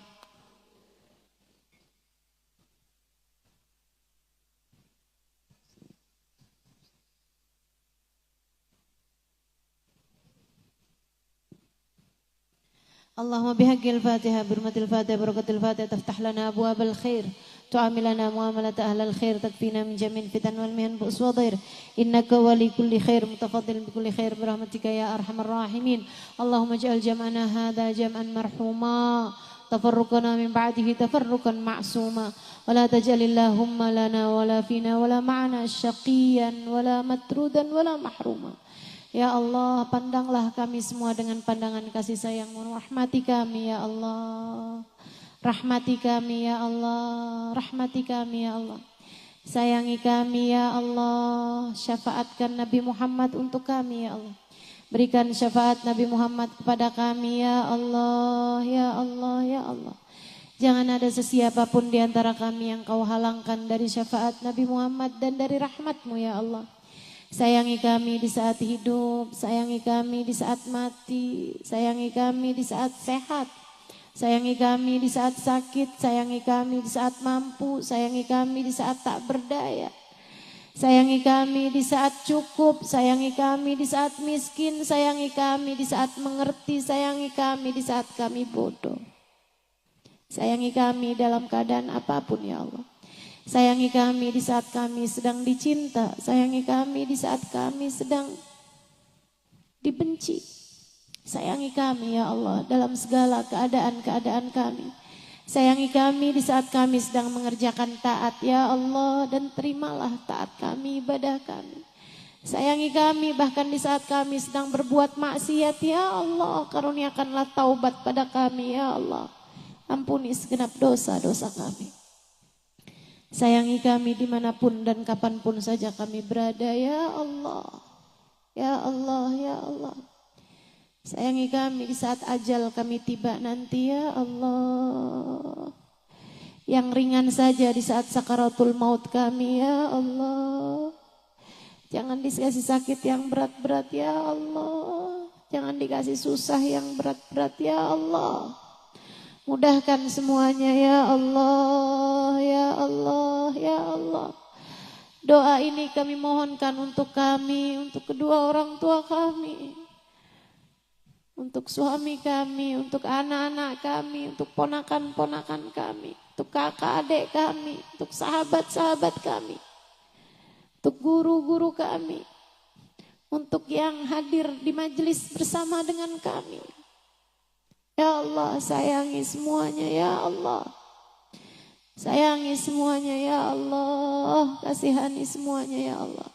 Allahumma bihaqqil Fatihah birmatil Fatihah barakatil Fatihah taftah lana abwabal khair tu'amilana muamalat ahlal khair takfina min jamin fitan wal mihan bu's wa dhair innaka wali kulli khair mutafaddil bi kulli khair birahmatika ya arhamar rahimin. Allahumma ij'al jam'ana hadha jam'an marhuma tafarruqana min ba'dihi tafarruqan ma'suma wa la taj'alillahumma lana wala fina wala ma'ana syaqiyan wala matrudan wala mahruma. Ya Allah, pandanglah kami semua dengan pandangan kasih sayang-Mu. Rahmati kami ya Allah. Rahmati kami ya Allah. Rahmati kami ya Allah. Sayangi kami ya Allah. Syafaatkan Nabi Muhammad untuk kami ya Allah. Berikan syafaat Nabi Muhammad kepada kami ya Allah. Ya Allah, ya Allah. Jangan ada sesiapapun di antara kami yang Kau halangkan dari syafaat Nabi Muhammad dan dari rahmat-Mu ya Allah. Sayangi kami di saat hidup, sayangi kami di saat mati, sayangi kami di saat sehat, sayangi kami di saat sakit, sayangi kami di saat mampu, sayangi kami di saat tak berdaya, sayangi kami di saat cukup, sayangi kami di saat miskin, sayangi kami di saat mengerti, sayangi kami di saat kami bodoh. Sayangi kami dalam keadaan apapun ya Allah. Sayangi kami di saat kami sedang dicinta. Sayangi kami di saat kami sedang dibenci. Sayangi kami ya Allah dalam segala keadaan-keadaan kami. Sayangi kami di saat kami sedang mengerjakan taat ya Allah. Dan terimalah taat kami, ibadah kami. Sayangi kami bahkan di saat kami sedang berbuat maksiat ya Allah. Karuniakanlah taubat pada kami ya Allah. Ampuni segenap dosa-dosa kami. Sayangi kami dimanapun dan kapanpun saja kami berada ya Allah. Ya Allah, ya Allah. Sayangi kami di saat ajal kami tiba nanti ya Allah. Yang ringan saja di saat sakaratul maut kami ya Allah. Jangan dikasih sakit yang berat-berat ya Allah. Jangan dikasih susah yang berat-berat ya Allah. Mudahkan semuanya ya Allah, ya Allah, ya Allah. Doa ini kami mohonkan untuk kami, untuk kedua orang tua kami, untuk suami kami, untuk anak-anak kami, untuk ponakan-ponakan kami, untuk kakak adik kami, untuk sahabat-sahabat kami, untuk guru-guru kami, untuk yang hadir di majelis bersama dengan kami. Ya Allah, sayangi semuanya ya Allah. Sayangi semuanya ya Allah. Kasihani semuanya ya Allah.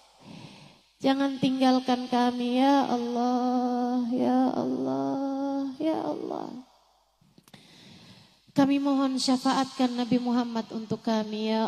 Jangan tinggalkan kami ya Allah. Ya Allah, ya Allah. Kami mohon syafaatkan Nabi Muhammad untuk kami ya Allah.